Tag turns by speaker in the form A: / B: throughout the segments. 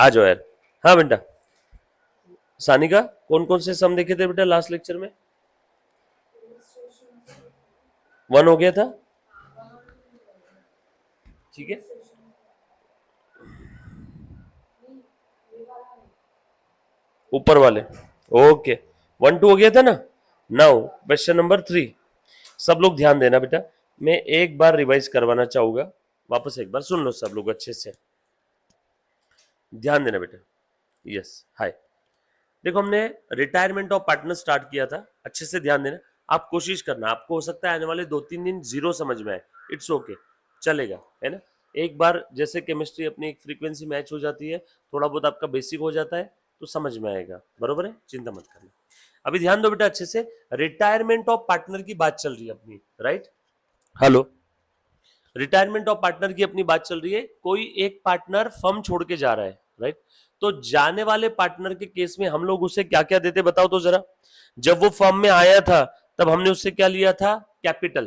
A: आ जाओ यार। हाँ बेटा सानिका, कौन कौन से सम देखे थे बेटा लास्ट लेक्चर में? 1 हो गया था, ठीक है। ऊपर वाले, ओके। 1 2 हो गया था ना। नाउ क्वेश्चन नंबर 3, सब लोग ध्यान देना बेटा, मैं एक बार रिवाइज करवाना चाहूंगा, वापस एक बार सुन लो सब लोग अच्छे से, ध्यान देना बेटा। यस हाय, देखो हमने रिटायरमेंट ऑफ पार्टनर स्टार्ट किया था, अच्छे से ध्यान देना। आप कोशिश करना, आपको हो सकता है आने वाले 2-3 दिन जीरो समझ में आए, इट्स ओके, चलेगा, है ना। एक बार जैसे केमिस्ट्री अपनी एक फ्रीक्वेंसी मैच हो जाती है, थोड़ा बहुत आपका बेसिक हो जाता है तो समझ में आएगा, बरोबर है, चिंता मत करना। अभी ध्यान दो बेटा अच्छे से, रिटायरमेंट ऑफ पार्टनर की बात चल रही है अपनी, right. Hello, retirement of partner की अपनी बात चल रही है, कोई एक पार्टनर फर्म छोड़ के जा रहा है, राइट। तो जाने वाले पार्टनर के केस में हम लोग उसे क्या क्या देते बताओ तो जरा। जब वो फर्म में आया था तब हमने उससे क्या लिया था? कैपिटल।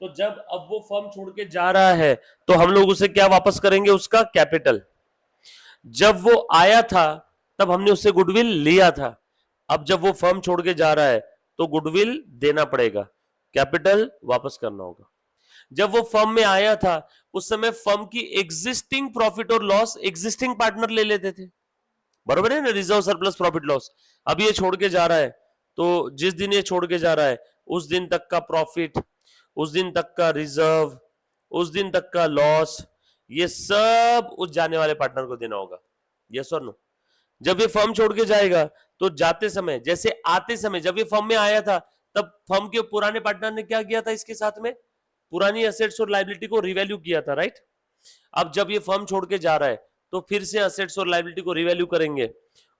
A: तो जब अब वो फर्म छोड़ के जा रहा है तो हम लोग उसे क्या वापस करेंगे? उसका कैपिटल। जब वो आया था तब हमने उससे गुडविल लिया था, अब जब वो फर्म छोड़ के जा रहा है तो गुडविल देना पड़ेगा, कैपिटल वापस करना होगा। जब वो फर्म में आया था उस समय फर्म की एग्जिस्टिंग प्रॉफिट और लॉस एग्जिस्टिंग पार्टनर ले लेते थे, बरोबर है ना, रिजर्व सरप्लस प्रॉफिट लॉस। अब ये छोड़ के जा रहा है तो जिस दिन ये छोड़ के जा रहा है उस दिन तक का प्रॉफिट, उस दिन तक का रिजर्व, उस दिन तक का लॉस, ये सब उस जाने वाले पार्टनर को देना होगा, यस और नो। जब ये फर्म छोड़ के जाएगा तो जाते समय, जैसे आते समय जब ये फर्म में आया था तब फर्म के पुराने पार्टनर ने क्या किया था इसके साथ में? पुरानी एसेट्स और लायबिलिटी को रिवैल्यू किया था, राइट। अब जब ये फर्म छोड़ के जा रहा है तो फिर से एसेट्स और लायबिलिटी को रिवैल्यू करेंगे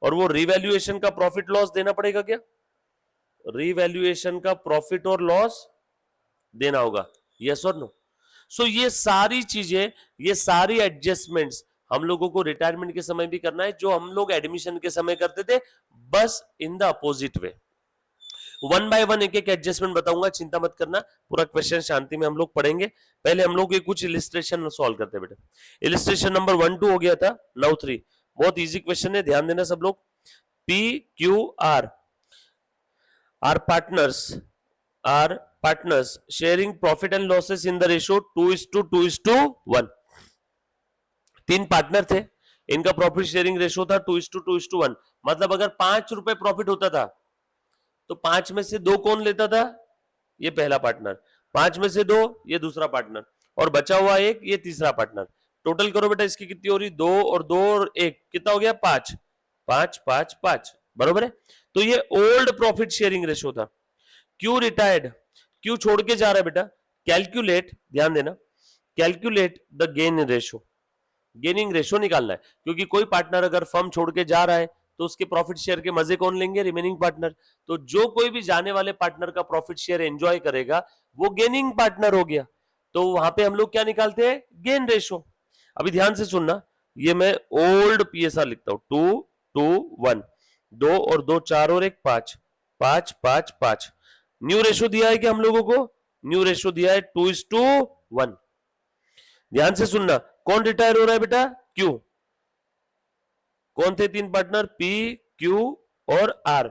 A: और वो रिवैल्यूएशन का प्रॉफिट लॉस देना पड़ेगा क्या? रिवैल्यूएशन का प्रॉफिट और लॉस देना होगा, यस और नो। सो ये सारी चीजें, ये सारी एडजस्टमेंट्स हम लोगों को रिटायरमेंट के समय भी करना है, जो हम लोग एडमिशन के समय करते थे, बस in the opposite way. One by one एक एक एडजस्टमेंट बताऊंगा, चिंता मत करना, पूरा क्वेश्चन शांति में हम लोग पढ़ेंगे। पहले हम लोग ये कुछ इलिस्ट्रेशन सॉल्व करते हैं बेटा। इलिस्ट्रेशन नंबर 1 2 हो गया था, नाउ 3, बहुत इजी क्वेश्चन है, ध्यान देना सब लोग। P Q R are partners sharing profit and losses in the ratio 2:2:1। तीन पार्टनर थे, इनका प्रॉफिट शेयरिंग रेशियो था 2:2:1। मतलब अगर 5 रुपए प्रॉफिट होता था तो 5 में से 2 कौन लेता था? ये पहला पार्टनर। 5 में से 2 ये दूसरा पार्टनर, और बचा हुआ 1 ये तीसरा पार्टनर। टोटल करो बेटा, इसकी कितनी हो रही? 2 और 2 और 1 कितना हो गया? 5 5 5 5, बरोबर है। तो ये ओल्ड प्रॉफिट शेयरिंग रेशियो था। क्यों रिटायर्ड, क्यों छोड़ के जा रहा है बेटा? कैलकुलेट, ध्यान देना, calculate the gain ratio, gaining ratio निकालना है, क्योंकि कोई पार्टनर अगर फर्म छोड़ के जा रहा है तो उसके प्रॉफिट शेयर के मजे कौन लेंगे? Remaining partner. तो जो कोई भी जाने वाले पार्टनर का प्रॉफिट शेयर एंजॉय करेगा वो गेनिंग पार्टनर हो गया, तो वहां पे हम लोग क्या निकालते हैं? Gain ratio. अभी ध्यान से सुनना, ये मैं ओल्ड पीएसआर लिखता हूं, 2:2:1, 2 और 2 4 और 1 5 5 5 5। न्यू रेशियो दिया है कि हम लोगों को? न्यू रेशियो दिया है 2:1। ध्यान से सुनना, कौन रिटायर हो रहा है बेटा? क्यू। कौन थे तीन पार्टनर? पी क्यू और आर।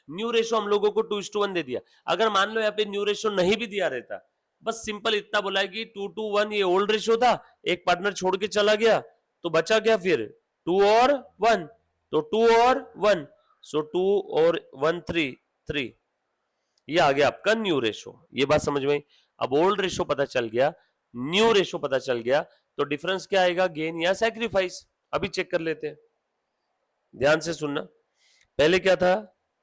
A: न्यू रेशो हम लोगों को 2:1 दे दिया। अगर मान लो यहाँ पे न्यू रेशो नहीं भी दिया रहता, बस सिंपल इतना बोला है कि 2:1 ये ओल्ड रेशो था, एक पार्टनर छोड़ के चला गया तो बचा क्या फिर? 2 और 1, तो 2 और 1, सो 2 और 1 3, ये आ गया आपका न्यू रेशो। ये बात समझ में? अब ओल्ड रेशो पता चल गया, न्यू रेशो पता चल गया, तो डिफरेंस क्या आएगा? गेन या सैक्रिफाइस। अभी चेक कर लेते हैं, ध्यान से सुनना। पहले क्या था?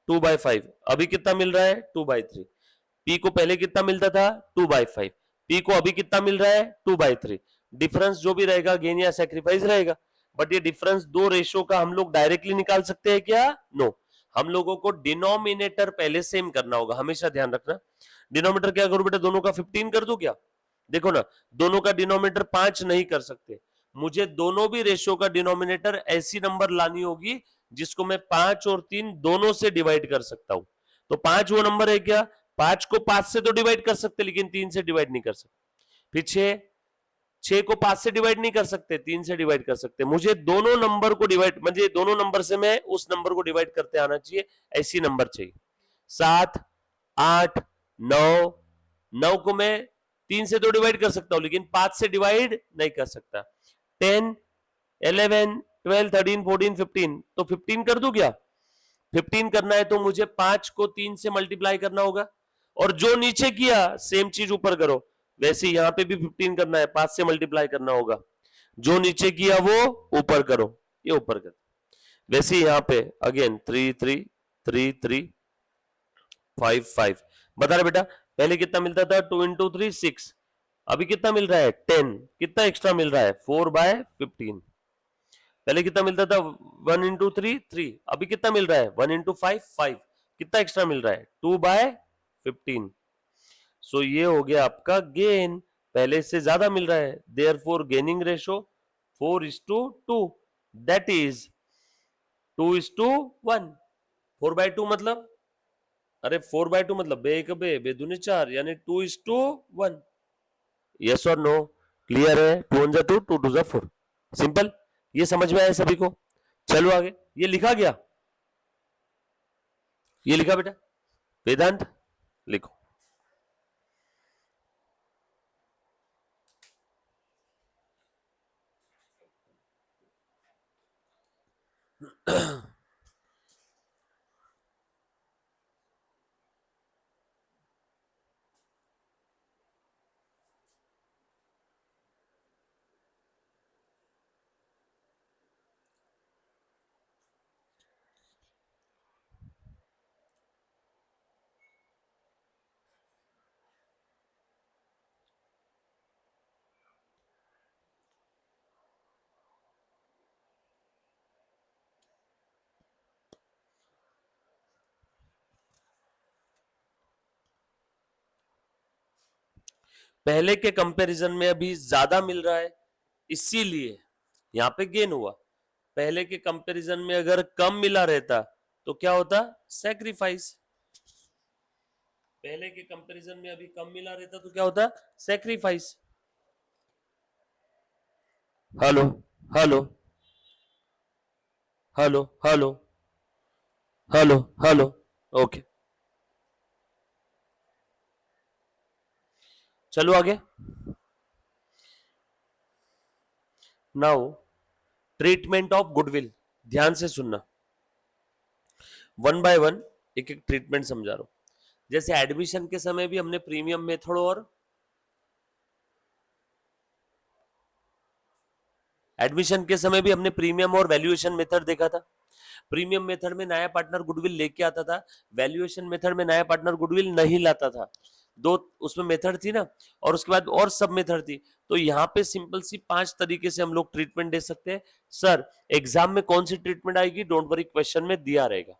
A: 2/5, अभी कितना मिल रहा है? 2/3। पी को पहले कितना मिलता था? 2/5। पी को अभी कितना मिल रहा है? 2/3। डिफरेंस जो भी रहेगा गेन या सैक्रिफाइस रहेगा। बट ये डिफरेंस दो रेशो का हम लोग डायरेक्टली निकाल सकते हैं क्या? नो, हम लोगों को डिनोमिनेटर पहले सेम करना होगा, हमेशा ध्यान रखना। डिनोमिनेटर क्या करूं बेटा? दोनों का 15 कर दूं क्या? देखो ना, दोनों का डिनोमिनेटर 5 नहीं कर सकते, मुझे दोनों भी रेशियो का डिनोमिनेटर ऐसी नंबर लानी होगी जिसको मैं 5 और 3 दोनों से डिवाइड कर सकता हूं। तो 5 वो नंबर है क्या? 5 को 5 से तो डिवाइड कर सकते लेकिन 3 से डिवाइड नहीं कर सकते। फिर 6, 6 को 5 से डिवाइड नहीं कर सकते, 3 से डिवाइड कर सकते, मुझे दोनों नंबर को डिवाइड, म्हणजे दोनों नंबर से मैं उस नंबर को डिवाइड करते आना चाहिए, ऐसी नंबर चाहिए। 7, 8, 9, 9 को मैं 3 से तो डिवाइड कर सकता हूं, लेकिन 5 से डिवाइड नहीं कर सकता। 10, 11, 12, 13, 14, 15, तो 15 कर दूं क्या? 15 करना है तो मुझे 5 को 3 से मल्टीप्लाई करना होगा, और जो नीचे किया सेम चीज ऊपर करो, वैसे यहां पे भी 15 करना है, 5 से मल्टीप्लाई करना होगा, जो नीचे किया वो ऊपर करो, ये ऊपर कर। वैसे यहां पे अगेन 3 3 3 3 5 5। बता रहे बेटा, पहले कितना मिलता था? 2 इंटू 3 6, अभी कितना मिल रहा है? 10। कितना एक्स्ट्रा मिल रहा है? 4/15। पहले कितना मिलता था? 1 इंटू 3 3, अभी कितना मिल रहा है? 1 इंटू 5 5। कितना एक्स्ट्रा मिल रहा है? 2/15। सो ये हो गया आपका गेन, पहले से ज्यादा मिल रहा है, therefore gaining ratio 4:2, that is 2:1। 4/2 मतलब, अरे 4/2 मतलब बे एक बे दूनी 4, यानी 2:1। यस और नो? क्लियर है? 2 1 2, 2 2 4, सिंपल। ये समझ में आया सभी को? चलो आगे, ये लिखा गया, ये लिखा बेटा, वेदांत लिखो। पहले के कंपैरिजन में अभी ज्यादा मिल रहा है, इसीलिए यहां पे गेन हुआ। पहले के कंपैरिजन में अगर कम मिला रहता तो क्या होता? सैक्रिफाइस। पहले के कंपैरिजन में अभी कम मिला रहता तो क्या होता? Sacrifice. Hello hello hello hello hello hello, okay चलो आगे। नाउ ट्रीटमेंट ऑफ गुडविल, ध्यान से सुनना, वन बाय वन एक एक ट्रीटमेंट समझा रहा हूं। जैसे एडमिशन के समय भी हमने प्रीमियम मेथड और एडमिशन के समय भी हमने प्रीमियम और वैल्यूएशन मेथड देखा था। प्रीमियम मेथड में नया पार्टनर गुडविल लेके आता था, वैल्यूएशन मेथड में नया पार्टनर गुडविल नहीं लाता था। दो उसमें मेथड थी ना, और उसके बाद और सब मेथड थी। तो यहाँ पे सिंपल सी 5 तरीके से हम लोग ट्रीटमेंट दे सकते हैं। सर एग्जाम में कौन सी ट्रीटमेंट आएगी? डोंट वरी, क्वेश्चन में दिया रहेगा,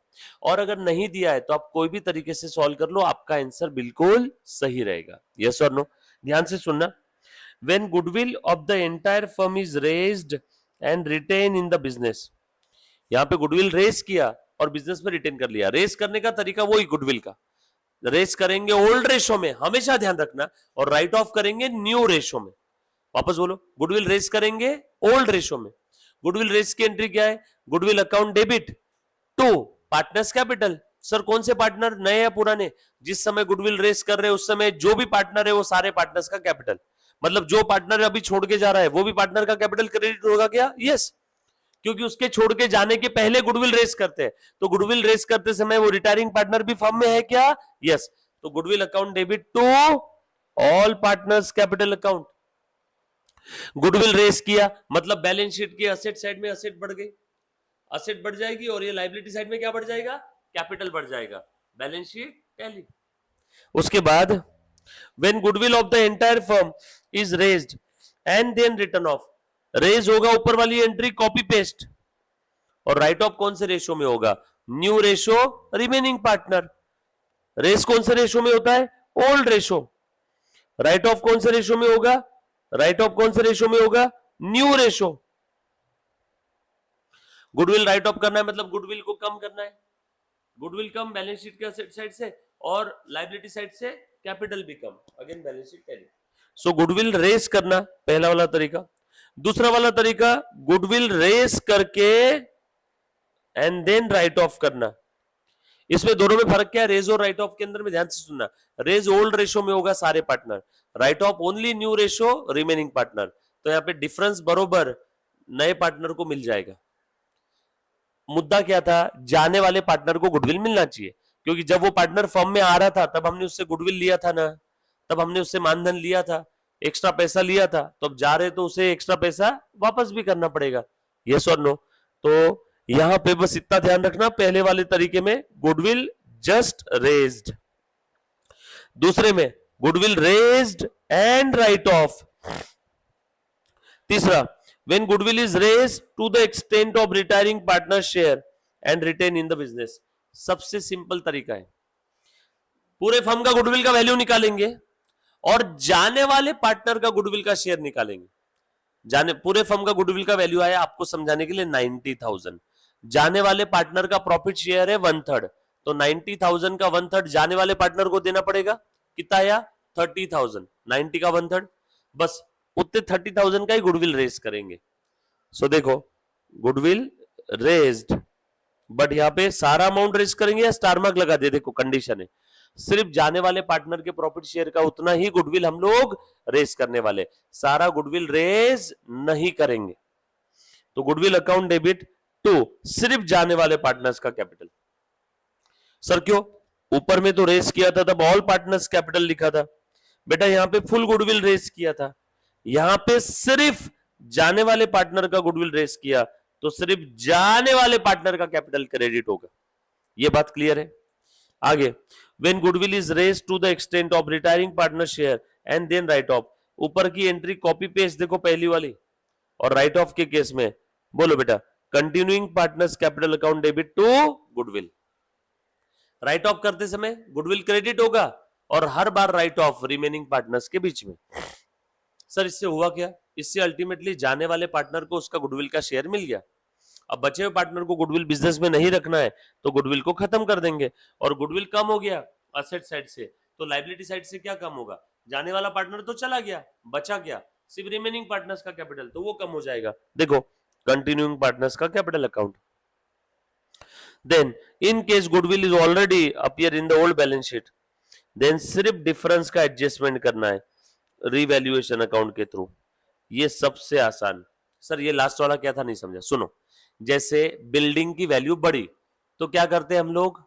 A: और अगर नहीं दिया है तो आप कोई भी तरीके से सॉल्व कर लो, आपका आंसर बिल्कुल सही रहेगा। यस और नो? ध्यान से सुनना। When goodwill of the entire firm is raised and retained in the business, यहां पे गुडविल रेस किया और बिजनेस में रिटेन कर लिया। रेस करने का तरीका वही गुडविल का, रेस करेंगे ओल्ड रेशो में, हमेशा ध्यान रखना, और राइट ऑफ करेंगे न्यू रेशो में। वापस बोलो, गुडविल रेस करेंगे ओल्ड रेशो में। गुडविल रेस की एंट्री क्या है? Goodwill account debit to partners capital. Sir कौन से पार्टनर, नए या पुराने? जिस समय गुडविल रेस कर रहे हैं उस समय जो भी पार्टनर है वो सारे पार्टनर्स का कैपिटल, मतलब जो पार्टनर अभी छोड़ के जा रहा है वो भी पार्टनर का कैपिटल क्रेडिट होगा क्या? यस, क्योंकि उसके छोड़ के जाने के पहले गुडविल रेस करते हैं, तो गुडविल रेस करते समय वो रिटायरिंग पार्टनर भी फर्म में है क्या? यस। तो goodwill account debit to all partners capital account. Goodwill raise किया मतलब बैलेंस शीट की असेट साइड में असेट बढ़ गई, असेट बढ़ जाएगी, और ये लाइबिलिटी साइड में क्या बढ़ जाएगा? कैपिटल बढ़ जाएगा। Balance sheet tally. उसके बाद when goodwill of the entire firm is raised and then written off, raise होगा ऊपर वाली एंट्री कॉपी पेस्ट, और राइट ऑफ कौन से रेशो में होगा? New ratio remaining partner. Raise कौन से रेशो में होता है? Old ratio. राइट ऑफ कौन से रेशो में होगा? राइट ऑफ कौन से रेशो में होगा? New ratio. Goodwill write of करना है मतलब गुडविल को कम करना है, गुडविल कम बैलेंस शीट के असेट साइड से, और लाइबिलिटी साइड से कैपिटल भी कम, अगेन बैलेंस शीट टैली। सो गुडविल रेस करना पहला वाला तरीका। दूसरा वाला तरीका गुडविल रेस करके एंड देन राइट ऑफ करना। इसमें दोनों में फर्क क्या है? रेज और राइट ऑफ के अंदर में ध्यान से सुनना, रेज ओल्ड रेशो में होगा सारे partner, right of only new ratio remaining partner. तो यहाँ पे डिफरेंस बरोबर नए पार्टनर को मिल जाएगा। मुद्दा क्या था? जाने वाले पार्टनर को गुडविल मिलना चाहिए, क्योंकि जब वो पार्टनर फर्म में आ रहा था तब हमने उससे गुडविल लिया था ना, तब हमने उससे मानधन लिया था, एक्स्ट्रा पैसा लिया था, तो अब जा रहे तो उसे एक्स्ट्रा पैसा वापस भी करना पड़ेगा। यस और नो? तो यहां पे बस इतना ध्यान रखना, पहले वाले तरीके में गुडविल जस्ट रेज्ड, दूसरे में goodwill raised and right of. तीसरा, when goodwill is raised to the extent of retiring partner share and retain in the business। सबसे सिंपल तरीका है, पूरे फर्म का गुडविल का वैल्यू निकालेंगे और जाने वाले पार्टनर का गुडविल का शेयर निकालेंगे। जाने पूरे फर्म का गुडविल का वैल्यू आया आपको समझाने के लिए 90,000, जाने वाले पार्टनर का प्रॉफिट शेयर है 1/3, तो 90,000 का 1/3 जाने वाले पार्टनर को देना पड़ेगा। कितना आया? 30,000। 90 का 1/3, बस उतने 30,000 का ही गुडविल रेज करेंगे। सो देखो, गुडविल रेज्ड, बट यहां पे सारा अमाउंट रेज करेंगे या स्टार मार्क लगा दे? देखो कंडीशन है, सिर्फ जाने वाले पार्टनर के प्रॉफिट शेयर का उतना ही गुडविल हम लोग रेज करने वाले, सारा गुडविल रेज नहीं करेंगे। तो गुडविल अकाउंट डेबिट टू सिर्फ जाने वाले पार्टनर्स का कैपिटल। सर क्यों? ऊपर में तो रेज किया था तब ऑल पार्टनर्स कैपिटल लिखा था, बेटा यहां पे फुल गुडविल रेज किया था, यहां पे सिर्फ जाने वाले पार्टनर का गुडविल रेज किया, तो सिर्फ जाने वाले पार्टनर का कैपिटल क्रेडिट होगा। ये बात क्लियर है? आगे, when goodwill is raised to the extent of retiring partner share and then write off। ऊपर की एंट्री कॉपी पेस्ट देखो पहली वाली, और राइट ऑफ के केस में बोलो बेटा continuing partners capital account debit to goodwill. Write off करते समय गुडविल क्रेडिट होगा और हर बार राइट ऑफ रिमेनिंग पार्टनर्स के बीच में। सर इससे हुआ क्या? इससे अल्टीमेटली जाने वाले पार्टनर को उसका गुडविल का शेयर मिल गया। अब बचे हुए पार्टनर को गुडविल बिजनेस में नहीं रखना है तो गुडविल को खत्म कर देंगे, और गुडविल कम हो गया असेट साइड से, तो लाइबिलिटी साइड से क्या कम होगा? जाने वाला पार्टनर तो चला गया, बचा क्या? सिर्फ रिमेनिंग पार्टनर्स का कैपिटल, तो वो कम हो जाएगा। देखो कंटिन्यूइंग पार्टनर्स का capital account. Then in case goodwill is already appear in the old balance sheet, then सिर्फ डिफरेंस का एडजस्टमेंट करना है रिवैल्यूएशन अकाउंट के थ्रू। ये सबसे आसान। सर ये लास्ट वाला क्या था नहीं समझा? सुनो, जैसे बिल्डिंग की वैल्यू बढ़ी तो क्या करते हैं हम लोग?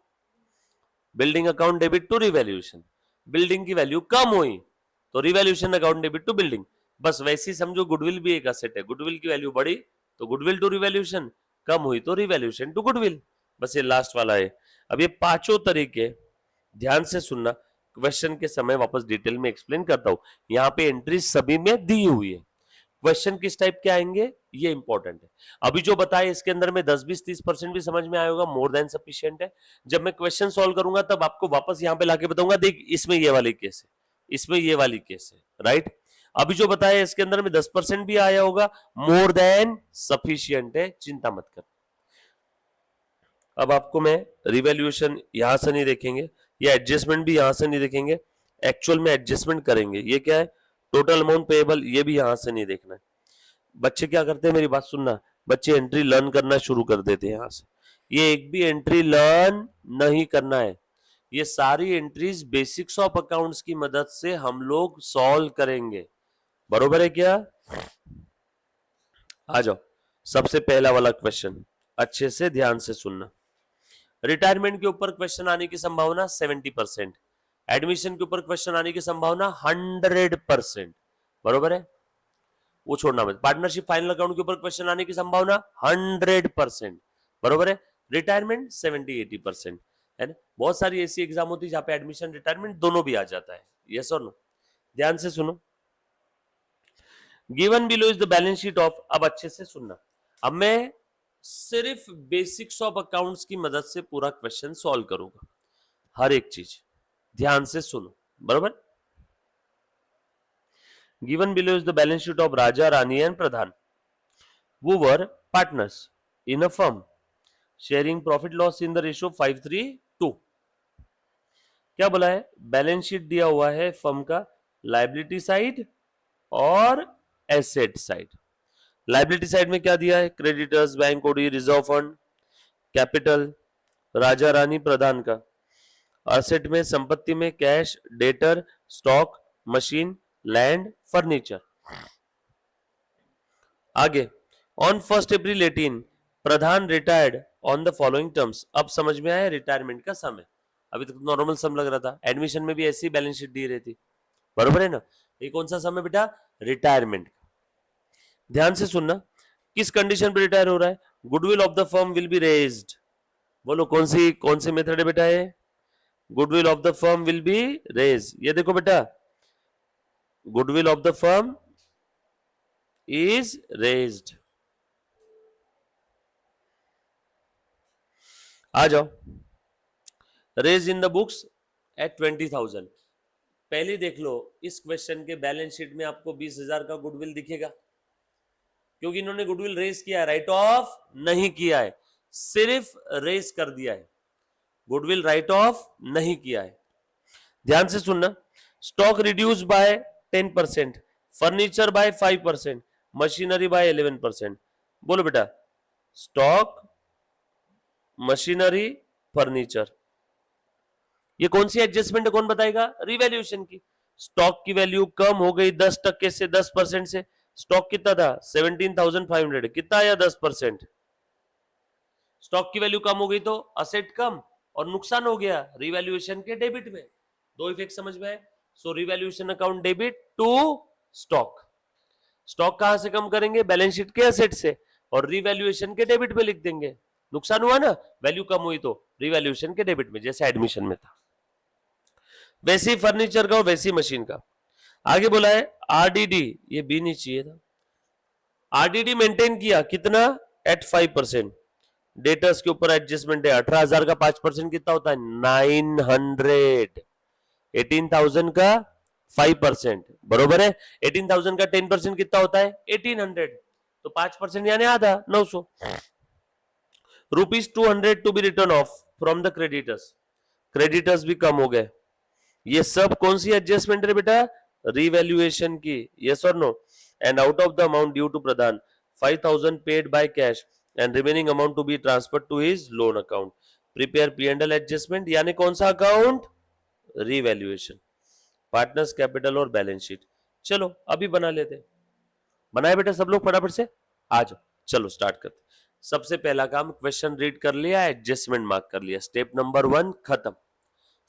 A: Building account debit to revaluation. Building की वैल्यू कम हुई तो revaluation account debit to building. बस वैसे ही समझो गुडविल भी एक एसेट है, गुडविल की वैल्यू बढ़ी तो गुडविल टू रिवैल्यूएशन, कम हुई तो रिवैल्यूएशन टू गुडविल। बस ये लास्ट वाला है। अब ये पांचों तरीके ध्यान से सुनना, क्वेश्चन के समय वापस डिटेल में एक्सप्लेन करता हूं। यहाँ पे एंट्री सभी में दी हुई है, क्वेश्चन किस टाइप के आएंगे ये इंपॉर्टेंट है। अभी जो बताया इसके अंदर में 10, 20, 30% भी समझ में आया होगा, मोर देन सफिशिएंट है। जब मैं क्वेश्चन सॉल्व करूंगा तब आपको वापस यहाँ पे लाके बताऊंगा, देख इसमें ये वाली केस है, इसमें ये वाली केस है, राइट। अभी जो बताया इसके अंदर में 10% भी आया होगा, मोर देन सफिशिएंट है, चिंता मत कर। अब आपको मैं रिवैल्यूएशन यहां से नहीं देखेंगे, या एडजस्टमेंट भी यहां से नहीं देखेंगे, एक्चुअल में एडजस्टमेंट करेंगे। ये क्या है? टोटल अमाउंट पेएबल, ये भी यहां से नहीं देखना है। बच्चे क्या करते हैं, मेरी बात सुनना, बच्चे एंट्री लर्न करना शुरू कर देते हैं यहां से। ये एक भी एंट्री लर्न नहीं करना है, ये सारी एंट्रीज बेसिक्स ऑफ अकाउंट्स की मदद से हम लोग सॉल्व करेंगे। बरोबर है क्या? आ जाओ, सबसे पहला वाला क्वेश्चन अच्छे से ध्यान से सुनना। रिटायरमेंट के ऊपर क्वेश्चन आने की संभावना 70%, एडमिशन के ऊपर क्वेश्चन आने की संभावना 100%। बरोबर है, वो छोड़ना मत। पार्टनरशिप फाइनल अकाउंट के ऊपर क्वेश्चन आने की संभावना 100%। बरोबर है, रिटायरमेंट 70-80% है ना। बहुत सारी ऐसी एग्जाम होती है जहां पे एडमिशन रिटायरमेंट दोनों भी आ जाता है। यस और नो? ध्यान से सुनो। Given below is the balance sheet of, अब अच्छे से सुनना, अब मैं सिर्फ बेसिक्स ऑफ अकाउंट्स की मदद से पूरा क्वेश्चन सॉल्व करूंगा, हर एक चीज ध्यान से सुनो। बरोबर, given below is the balance sheet of Raja, Rani and Pradhan, who were partners in a firm sharing profit loss in the ratio 5:3:2। क्या बोला है? बैलेंस शीट दिया हुआ है फर्म का, लायबिलिटी साइड और एसेट साइड। लाइबिलिटी साइड में क्या दिया है? Creditors, bank OD, reserve fund, capital, Raja Rani Pradhan का। असेट में, संपत्ति में cash, debtor, stock, machine, land, furniture. आगे, on 1 April 18 Pradhan retired on the following terms. अब समझ में आया रिटायरमेंट का समय। अभी तक तो नॉर्मल सम लग रहा था, एडमिशन में भी ऐसी बैलेंस शीट दी रही थी, बरोबर है ना? ये कौन सा सम है बेटा? रिटायरमेंट। ध्यान से सुनना, किस कंडीशन पे रिटायर हो रहा है? Goodwill of the firm will be raised. बोलो कौन सी मेथड है बेटा? ये goodwill of the firm will be raise. ये देखो बेटा, goodwill of the firm is raised. आ जाओ, raise in the books at 20,000। पहले देख लो, इस क्वेश्चन के बैलेंस शीट में आपको 20,000 का गुडविल दिखेगा, क्योंकि इन्होंने गुडविल रेज किया है, राइट ऑफ नहीं किया है, सिर्फ रेज कर दिया है, गुडविल राइट ऑफ नहीं किया है। ध्यान से सुनना, stock reduce by 10%, furniture by 5%, machinery by 11%। बोलो बेटा, स्टॉक, मशीनरी, फर्नीचर, ये कौन सी एडजस्टमेंट है? कौन बताएगा? रिवैल्यूएशन की। स्टॉक की वैल्यू कम हो गई 10% से, 10% से। स्टॉक कितना था? 17,500। कितना आया? 10%। स्टॉक की वैल्यू कम हो गई तो असेट कम और नुकसान हो गया रिवैल्यूएशन के डेबिट में। दो इफेक्ट समझ में आए? So revaluation account debit to stock. Stock कहां से कम करेंगे? बैलेंस शीट के असेट से, और रिवैल्यूएशन के डेबिट पे लिख देंगे। नुकसान हुआ ना, वैल्यू कम हुई तो रिवैल्यूएशन के डेबिट में, जैसे एडमिशन में था। वैसे ही फर्नीचर का और वैसी मशीन का। आगे बोला है आरडीडी, ये भी नहीं चाहिए था। आरडीडी मेंटेन किया कितना? एट 5%। डेटर्स के ऊपर एडजस्टमेंट है, 18,000 का 5% कितना होता है? 900। 18,000 का 5%, बरोबर है? 18,000 का 10% कितना होता है? 1800। तो 5% यानी आधा, 900। ₹200 to be written off from the creditors. Creditors भी कम हो गए। ये सब कौन सी एडजस्टमेंट है बेटा? रिवैल्यूएशन की। यस और no? And out of the amount due to Pradhan 5,000 paid by cash and remaining amount to be transfer to his loan account. Prepare P&L adjustment, यानी कौन सा अकाउंट? रिवैल्यूएशन। पार्टनर्स कैपिटल और balance sheet. चलो अभी बना लेते। बनाए बेटा सब लोग फटाफट से? आ जाओ, चलो स्टार्ट करते। सबसे पहला काम, क्वेश्चन रीड कर लिया, एडजस्टमेंट मार्क कर लिया, स्टेप नंबर 1 खत्म।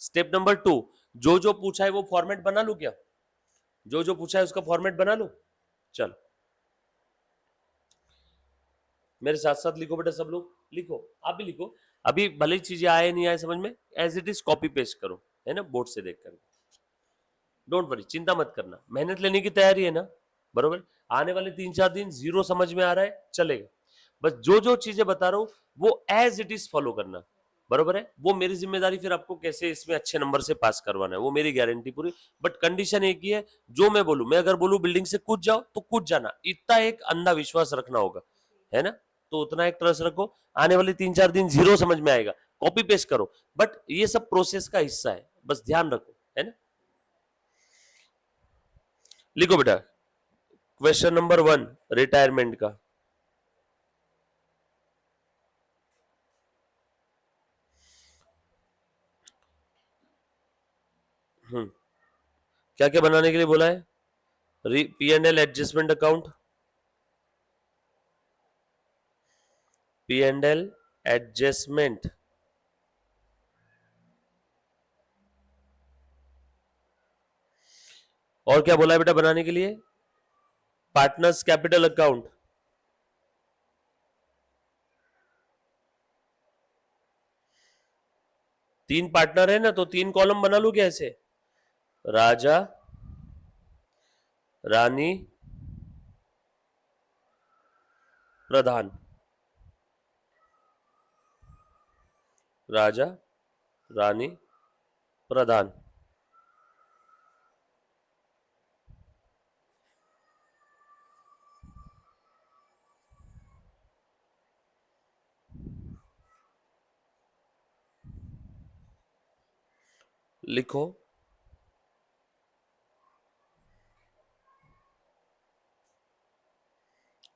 A: स्टेप नंबर 2, जो जो पूछा है वो फॉर्मेट बना लू क्या? जो जो पूछा है उसका फॉर्मेट बना लू? चलो मेरे साथ साथ लिखो बेटा, सब लोग लिखो, आप भी लिखो। अभी भले ही चीजें आए नहीं आए समझ में, as it is copy paste करो, है ना, बोर्ड से देख कर। डोंट वरी, चिंता मत करना, मेहनत लेने की तैयारी है ना, बरोबर? आने वाले 3-4 दिन जीरो समझ में आ रहा है, चलेगा। बस जो जो चीजें बता रहा हूं वो एज इट इज फॉलो करना, बरोबर है? वो मेरी जिम्मेदारी, फिर आपको कैसे इसमें अच्छे नंबर से पास करवाना है वो मेरी गारंटी पूरी। बट कंडीशन एक ही है, जो मैं बोलूं, मैं अगर बोलूं बिल्डिंग से कूद जाओ तो कूद जाना, इतना एक अंधा विश्वास रखना होगा, है ना? तो उतना एक ट्रस्ट रखो। आने वाले 3-4 दिन जीरो समझ में आएगा, कॉपी पेस्ट करो, बट ये सब प्रोसेस का हिस्सा है, बस ध्यान रखो, है ना? लिखो बेटा, क्वेश्चन नंबर 1 रिटायरमेंट का। क्या क्या बनाने के लिए बोला है? P&L adjustment account, P&L adjustment, और क्या बोला है बेटा बनाने के लिए? Partners capital account. तीन पार्टनर है ना, तो 3 कॉलम बना लू क्या ऐसे? राजा, रानी, प्रधान। राजा, रानी, प्रधान। लिखो,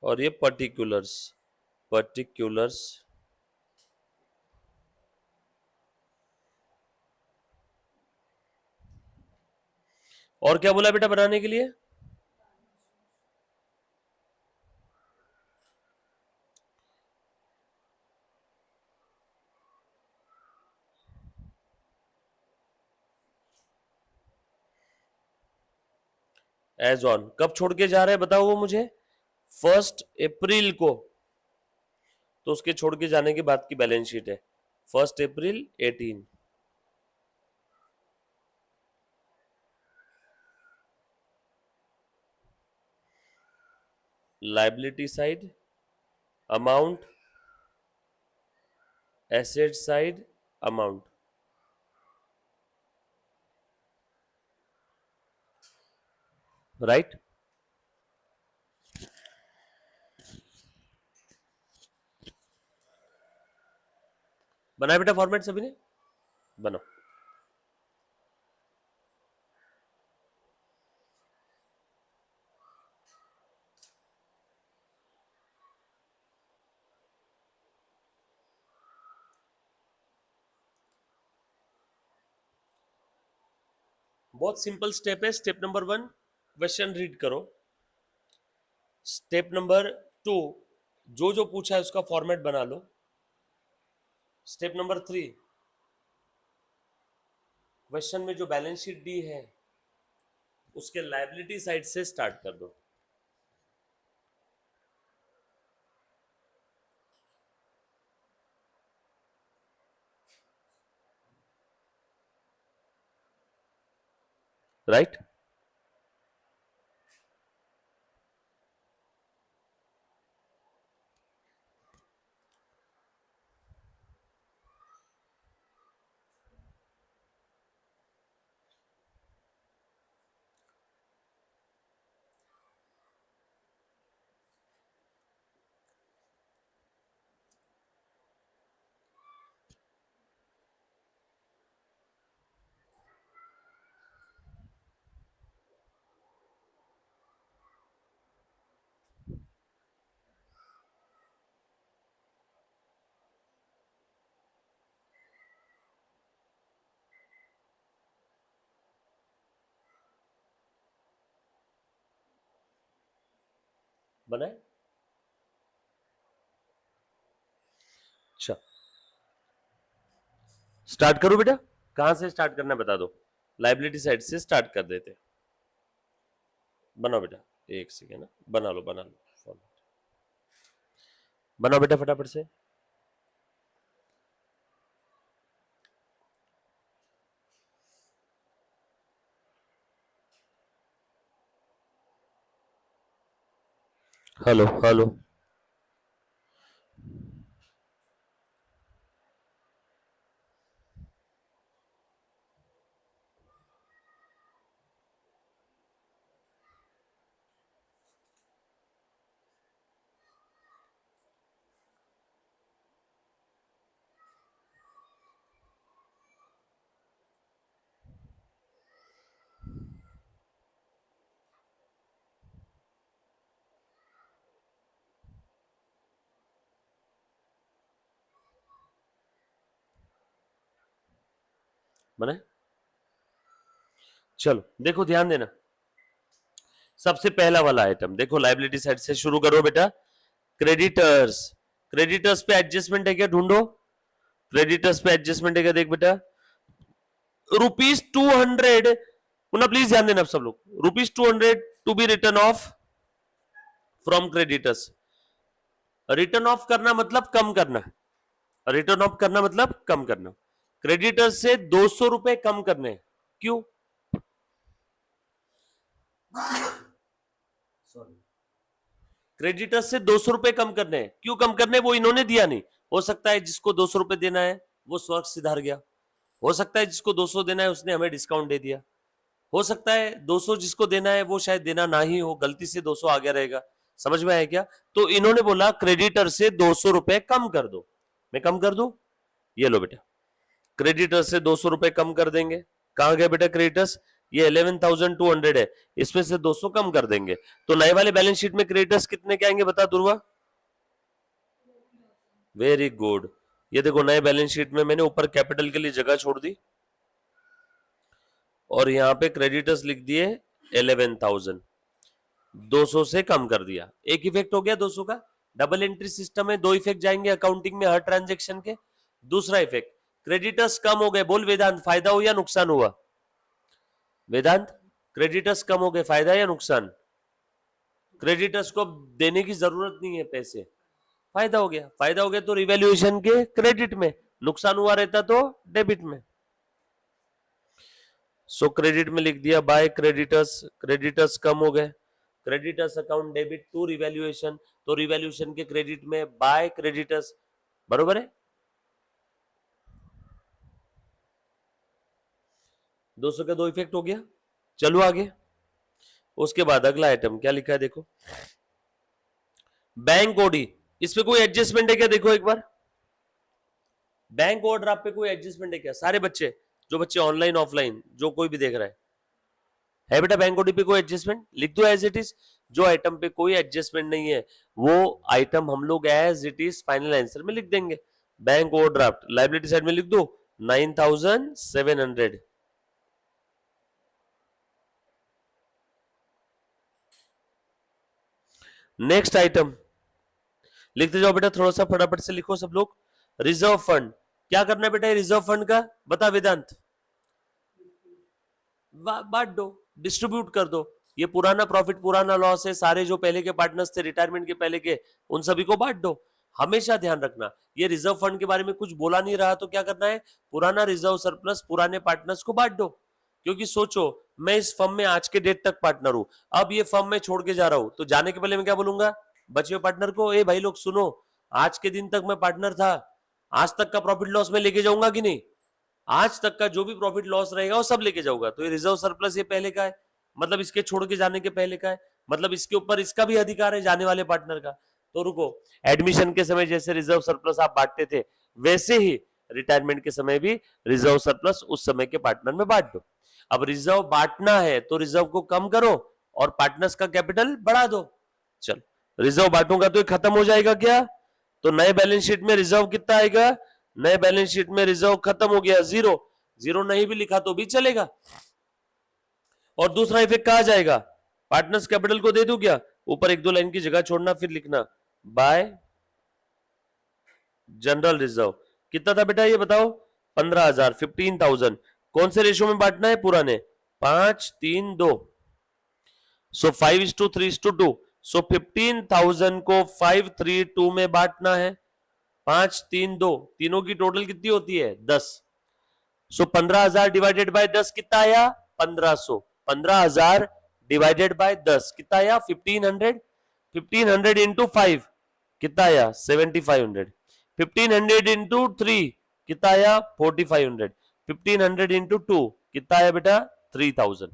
A: और ये पर्टिकुलर्स, पर्टिकुलर्स और क्या बोला बेटा बनाने के लिए? एज ऑन कब छोड़ के जा रहे हैं बताओ वो मुझे? 1 अप्रैल को, तो उसके छोड़ के जाने के बाद की बैलेंस शीट है 1 April 18। Liability side amount, asset side amount, right? बनाया बेटा फॉर्मेट सभी ने? बनाओ। बहुत सिंपल स्टेप है। स्टेप नंबर 1 क्वेश्चन रीड करो। स्टेप नंबर 2 जो जो पूछा है उसका फॉर्मेट बना लो। स्टेप नंबर 3 क्वेश्चन में जो बैलेंस शीट दी है उसके लायबिलिटी साइड से स्टार्ट कर दो। राइट? बनाए? अच्छा, स्टार्ट करो बेटा। कहां से स्टार्ट करना है बता दो। लाइबिलिटी साइड से स्टार्ट कर देते। बनाओ बेटा, एक सेकेंड ना, बना लो बना लो, बनाओ बेटा फटाफट से। हेलो हेलो, बने? चलो देखो ध्यान देना। सबसे पहला वाला आइटम देखो, लाइबिलिटी साइड से शुरू करो बेटा। क्रेडिटर्स, क्रेडिटर्स पे एडजस्टमेंट है क्या ढूंढो। क्रेडिटर्स पे एडजस्टमेंट है क्या देख बेटा। ₹200, पुनः प्लीज ध्यान देना सब लोग। ₹200 to be written off from creditors. Written off करना मतलब कम करना। रिटर्न ऑफ करना मतलब कम करना। क्रेडिटर्स से 200 रुपए कम करने। क्यों? सॉरी, क्रेडिटर्स से 200 रुपए कम करने हैं। क्यों कम करने? वो इन्होंने दिया नहीं। हो सकता है जिसको 200 रुपए देना है वो स्वर्ग सिधार गया। हो सकता है जिसको 200 देना है उसने हमें डिस्काउंट दे दिया। हो सकता है 200 जिसको देना है वो शायद देना ना ही हो, गलती से 200 आ गया रहेगा। समझ में आया क्या? तो इन्होंने बोला क्रेडिटर से 200 रुपए कम कर दो। मैं कम कर दूं? ये लो बेटा, क्रेडिटर से 200 रुपए कम कर देंगे। कहां गए बेटा क्रेडिटर्स? ये 11,200 है, इसमें से 200 कम कर देंगे तो नए वाले बैलेंस शीट में क्रेडिटर्स कितने के आएंगे बता दुर्वा? Very good. ये देखो नए बैलेंस शीट में मैंने ऊपर कैपिटल के लिए जगह छोड़ दी और यहाँ पे क्रेडिटर्स लिख दिए 11,000, 200 से कम कर दिया। एक इफेक्ट हो गया 200 का। डबल एंट्री सिस्टम में 2 इफेक्ट जाएंगे अकाउंटिंग में हर ट्रांजेक्शन के। दूसरा इफेक्ट, क्रेडिटर्स कम हो गए। बोल वेदांत, फायदा हो या नुकसान हुआ? वेदांत, क्रेडिटर्स कम हो गए, फायदा या नुकसान? क्रेडिटर्स को देने की जरूरत नहीं है पैसे, फायदा हो गया। फायदा हो गया तो रिवैल्यूएशन के क्रेडिट में, नुकसान हुआ रहता तो डेबिट में। सो क्रेडिट में लिख दिया बाय क्रेडिटर्स, क्रेडिटर्स कम हो गए, creditors account debit to revaluation, तो रिवैल्यूएशन के क्रेडिट में बाय क्रेडिटर्स, बरोबर है। 200 का 2 इफेक्ट हो गया। चलो आगे। उसके बाद अगला आइटम क्या लिखा है देखो, बैंक ओडी। इस पे कोई एडजस्टमेंट है क्या? देखो एक बार, बैंक ओवरड्राफ्ट पे कोई एडजस्टमेंट है क्या? सारे बच्चे, जो बच्चे ऑनलाइन ऑफलाइन जो कोई भी देख रहा है बेटा बैंक ओडी पे कोई एडजस्टमेंट? लिख दो एज इट इज। जो आइटम पे कोई एडजस्टमेंट नहीं है वो आइटम हम लोग as it is final answer में लिख देंगे। बैंक ओवरड्राफ्ट लायबिलिटी साइड में लिख दो 9,700। नेक्स्ट आइटम लिखते जाओ बेटा, थोड़ा सा फटाफट से लिखो सब लोग। रिजर्व फंड, क्या करना है बेटा रिजर्व फंड का? बता वेदांत। बांट दो, डिस्ट्रीब्यूट कर दो। ये पुराना प्रॉफिट पुराना लॉस है, सारे जो पहले के पार्टनर्स थे रिटायरमेंट के पहले के, उन सभी को बांट दो। हमेशा ध्यान रखना, ये रिजर्व फंड के बारे में कुछ बोला नहीं रहा तो क्या करना है, पुराना रिजर्व सरप्लस पुराने पार्टनर्स को बांट दो। क्योंकि सोचो मैं इस फर्म में आज के डेट तक पार्टनर हूं, अब ये फर्म में छोड़ के जा रहा हूं तो जाने के पहले मैं क्या बोलूंगा बचे हुए पार्टनर को, ए भाई लोग सुनो, आज के दिन तक मैं पार्टनर था, आज तक का प्रॉफिट लॉस में लेके जाऊंगा कि नहीं? आज तक का जो भी प्रॉफिट लॉस रहेगा वो सब लेके जाऊंगा। तो ये रिजर्व सरप्लस ये पहले का है, मतलब इसके छोड़ के जाने के पहले का है, मतलब इसके ऊपर इसका भी अधिकार है जाने वाले पार्टनर का। तो रुको, एडमिशन के समय जैसे रिजर्व सरप्लस आप बांटते थे वैसे ही रिटायरमेंट के समय भी रिजर्व सरप्लस उस समय के पार्टनर में बांट दो। अब रिजर्व बांटना है तो रिजर्व को कम करो और पार्टनर्स का कैपिटल बढ़ा दो। चल, रिजर्व बांटूंगा तो ये खत्म हो जाएगा क्या? तो नए बैलेंस शीट में रिजर्व कितना आएगा? नए बैलेंस शीट में रिजर्व खत्म हो गया, जीरो। जीरो नहीं भी लिखा तो भी चलेगा। और दूसरा इफेक्ट कहा जाएगा, पार्टनर्स कैपिटल को दे दूं क्या? ऊपर एक दो लाइन की जगह छोड़ना, फिर लिखना बाय जनरल रिजर्व। कितना था बेटा ये बताओ? 15,000, 15,000। कौन से रेशियो में बांटना है? पुराने 5-3-2, सो 5:3:2। सो 15,000 को 5:3:2 में बांटना है। 5-3-2, तीनों की टोटल कितनी होती है? 10। सो 15,000 डिवाइडेड बाय 10 कितना आया? 1500। 15,000 डिवाइडेड बाय 10 कितना आया? 1500। 1500 इंटू 5 कितना आया? 7500। 1500 इंटू 3 कितना आया? 4500। 1500 इंटू 2 कितना आया बेटा? 3000।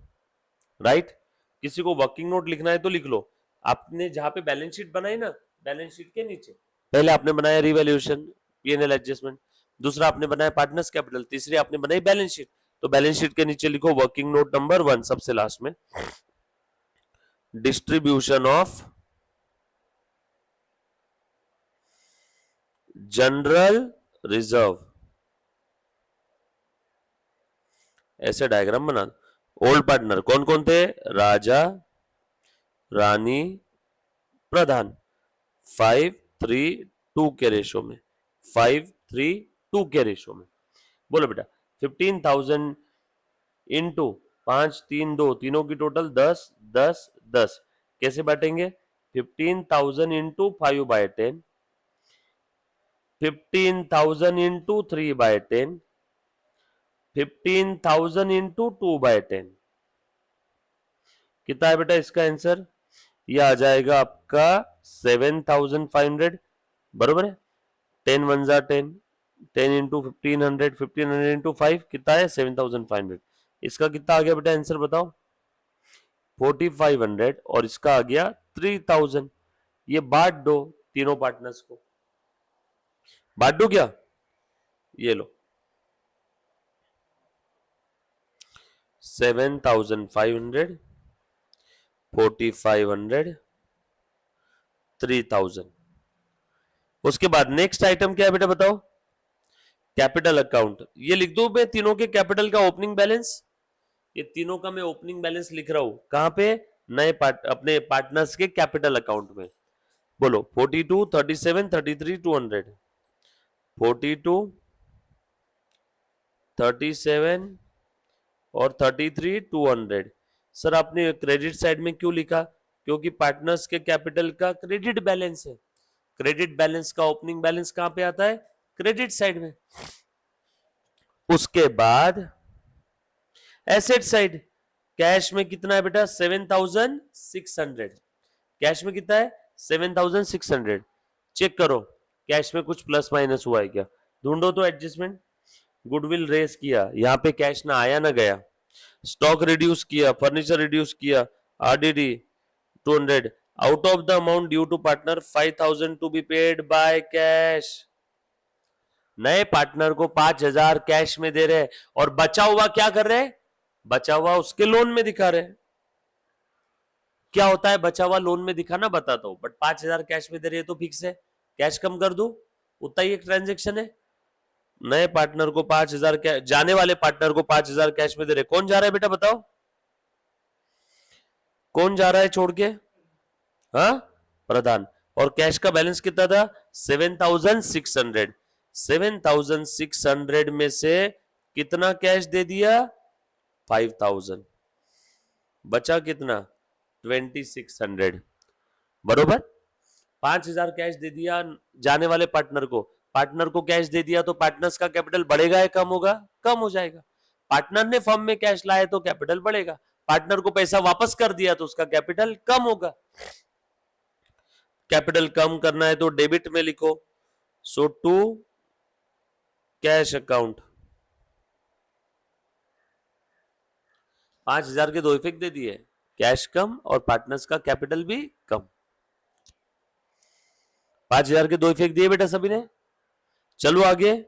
A: राइट? किसी को वर्किंग नोट लिखना है तो लिख लो। आपने जहां पे बैलेंस शीट बनाई ना, बैलेंस शीट के नीचे पहले आपने बनाया रिवैल्यूएशन, पीएनएल एडजस्टमेंट, दूसरा आपने बनाया पार्टनर्स कैपिटल, तीसरी आपने बनाई बैलेंस शीट। तो बैलेंस शीट के नीचे लिखो वर्किंग नोट नंबर 1 सबसे लास्ट में, डिस्ट्रीब्यूशन ऑफ जनरल रिजर्व। ऐसे डायग्राम बना दो। ओल्ड पार्टनर कौन कौन थे? राजा, रानी, प्रधान। 5:3:2 के रेशो में, 5:3:2 के रेशो में। बोलो बेटा 15,000 इंटू 5-3-2, तीनों की टोटल 10-10-10। कैसे बांटेंगे? 15,000 इंटू 5/10, 15,000 इंटू 3/10, 15,000 इंटू 2/10। कितना है बेटा इसका आंसर? ये आ जाएगा आपका 7,500, बरोबर है। 10 1 जा 10, 10 इंटू 1500, 1500 इंटू 5 कितना है? 7,500। इसका कितना आ गया बेटा आंसर बताओ? 4,500 और इसका आ गया 3,000। ये बांट दो तीनों पार्टनर्स को, बांट दो क्या? ये लो 7,500, 4,500, 3,000। उसके बाद नेक्स्ट आइटम क्या है बेटा बताओ? Capital account. ये लिख दो मैं तीनों के कैपिटल का ओपनिंग बैलेंस। ये तीनों का मैं ओपनिंग बैलेंस लिख रहा हूं। कहां पे? नए अपने पार्टनर्स के कैपिटल अकाउंट में। बोलो 42, 37, 33, 200। 42, 37 और 33, 200। सर आपने क्रेडिट साइड में क्यों लिखा? क्योंकि पार्टनर्स के कैपिटल का क्रेडिट बैलेंस है। क्रेडिट बैलेंस का ओपनिंग बैलेंस कहां पे आता है? क्रेडिट साइड में। उसके बाद एसेट साइड। कैश में कितना है बेटा? 7,600। कैश में कितना है? 7,600। चेक करो कैश में कुछ प्लस माइनस हुआ है क्या? ढूंढो तो एडजस्टमेंट। गुडविल रेस किया, यहां पे कैश ना आया ना गया। स्टॉक रिड्यूस किया, फर्नीचर रिड्यूस किया, RDD 200। Out of the amount due to partner 5,000 to be paid by cash. नए पार्टनर को 5,000 कैश में दे रहे हैं और बचा हुआ क्या कर रहे हैं? बचा हुआ उसके लोन में दिखा रहे हैं। क्या होता है बचा हुआ लोन में दिखाना? बताता हूं। बट 5,000 कैश में दे रहे हैं तो फिक्स है, कैश कम कर दो, उतना ही एक ट्रांजेक्शन है। नए पार्टनर को 5,000 कैश, जाने वाले पार्टनर को 5,000 कैश में दे रहे। कौन जा रहा है बेटा बताओ? कौन जा रहा है छोड़ के? हाँ, प्रधान। और कैश का बैलेंस कितना था? 7,600। 7,600 में से कितना कैश दे दिया? 5,000। बचा कितना? 2,600। बरोबर। 5,000 कैश दे दिया जाने वाले पार्टनर को। पार्टनर को कैश दे दिया तो पार्टनर्स का कैपिटल बढ़ेगा या कम होगा? कम हो जाएगा। पार्टनर ने फर्म में कैश लाया तो कैपिटल बढ़ेगा। पार्टनर को पैसा वापस कर दिया तो उसका कैपिटल कम होगा। कैपिटल कम करना है तो डेबिट में लिखो। सो टू कैश अकाउंट। 5,000 के दो इफेक्ट दे दिए, कैश कम और पार्टनर्स का कैपिटल भी कम। 5,000 के दो इफेक्ट दिए बेटा सभी ने। चलो आगे।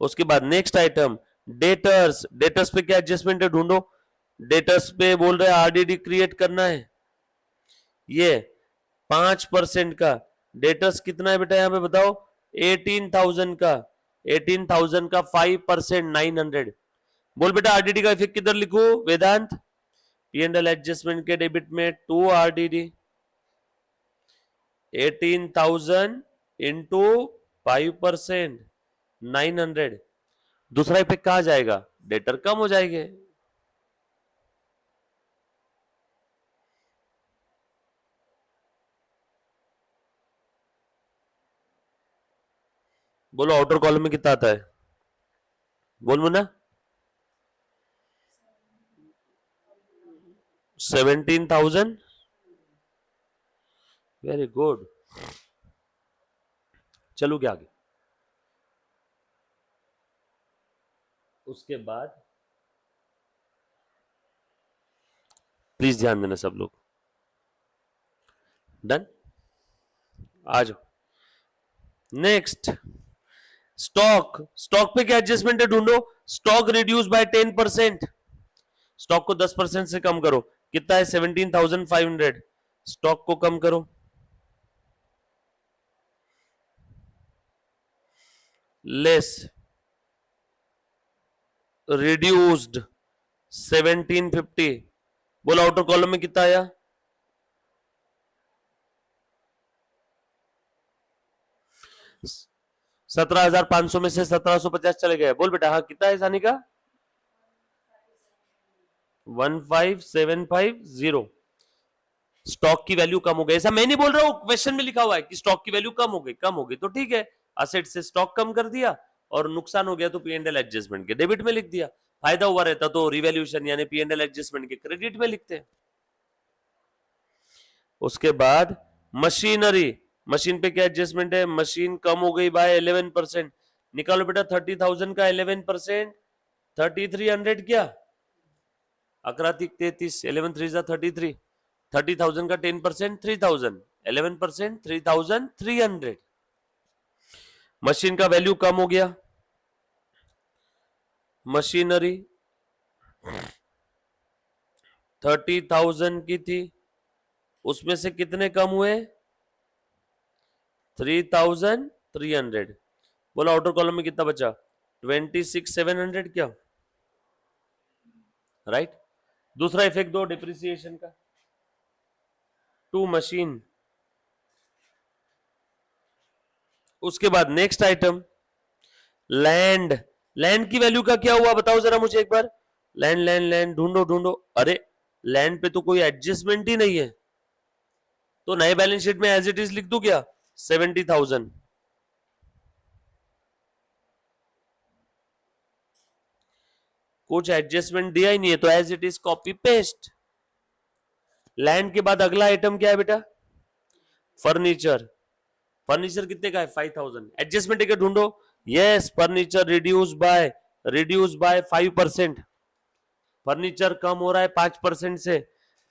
A: उसके बाद नेक्स्ट आइटम डेटर्स। डेटर्स पे क्या एडजस्टमेंट है ढूंढो। डेटर्स पे बोल रहे हैं आरडीडी क्रिएट करना है। ये 5% का डेटर्स कितना है बेटा यहां पे बताओ? 18,000 का। 18,000 का 5% 900। बोल बेटा आरडीडी का इफेक्ट किधर लिखो वेदांत? पीएनएल एडजस्टमेंट के डेबिट में 2 आरडीडी। 18,000 इंटू 5% 900। दूसरा इफेक्ट कहां जाएगा? डेटर कम हो जाएंगे। बोलो आउटर कॉलम में कितना आता है? बोल मुन्ना। 17,000। Very good. चलो क्या आगे? उसके बाद प्लीज ध्यान देना सब लोग। डन। आ जाओ नेक्स्ट। स्टॉक। स्टॉक पे क्या एडजस्टमेंट है ढूंढो। Stock reduce by 10%। स्टॉक को 10% से कम करो। कितना है? 17,500। स्टॉक को कम करो। Less reduced 1750। बोलो आउटर कॉलम में कितना आया? 17,500 में से 1,750 चले गए। बोल बेटा हाँ कितना है सानी का? 15,750। स्टॉक की वैल्यू कम हो गई। ऐसा मैं नहीं बोल रहा हूं, क्वेश्चन में लिखा हुआ है कि स्टॉक की वैल्यू कम हो गई। कम हो गई तो ठीक है, असेट से स्टॉक कम कर दिया और नुकसान हो गया तो पीएनएल एडजस्टमेंट के डेबिट में लिख दिया। फायदा हुआ रहता तो रिवैल्यूएशन यानी पीएनएल एडजस्टमेंट के क्रेडिट में लिखते हैं। उसके बाद मशीनरी। मशीन पे क्या एडजस्टमेंट है? मशीन कम हो गई बाय 11%। निकालो बेटा 30,000 का 11%। 3,300 क्या? अकरातिक 33। 11 3 33। 30,000 का 10% 3,000। 11% 3,300। मशीन का वैल्यू कम हो गया। मशीनरी 30,000 की थी, उसमें से कितने कम हुए? 3,300। बोला आउटर कॉलम में कितना बचा? 26,700 क्या? राइट। दूसरा इफेक्ट दो डिप्रिसिएशन का, टू मशीन। उसके बाद नेक्स्ट आइटम लैंड। लैंड की वैल्यू का क्या हुआ बताओ जरा मुझे एक बार। लैंड लैंड लैंड ढूंढो ढूंढो। अरे लैंड पे तो कोई एडजस्टमेंट ही नहीं है, तो नए बैलेंस शीट में एज इट इज लिख दूं क्या? 70,000। कुछ एडजस्टमेंट दिया ही नहीं है तो as it is copy paste. Land के बाद अगला आइटम क्या है बेटा? फर्नीचर। फर्नीचर कितने का है? 5,000। एडजस्टमेंट टिकट ढूंढो। Yes, furniture reduce by 5%। Furniture कम हो रहा है 5% से।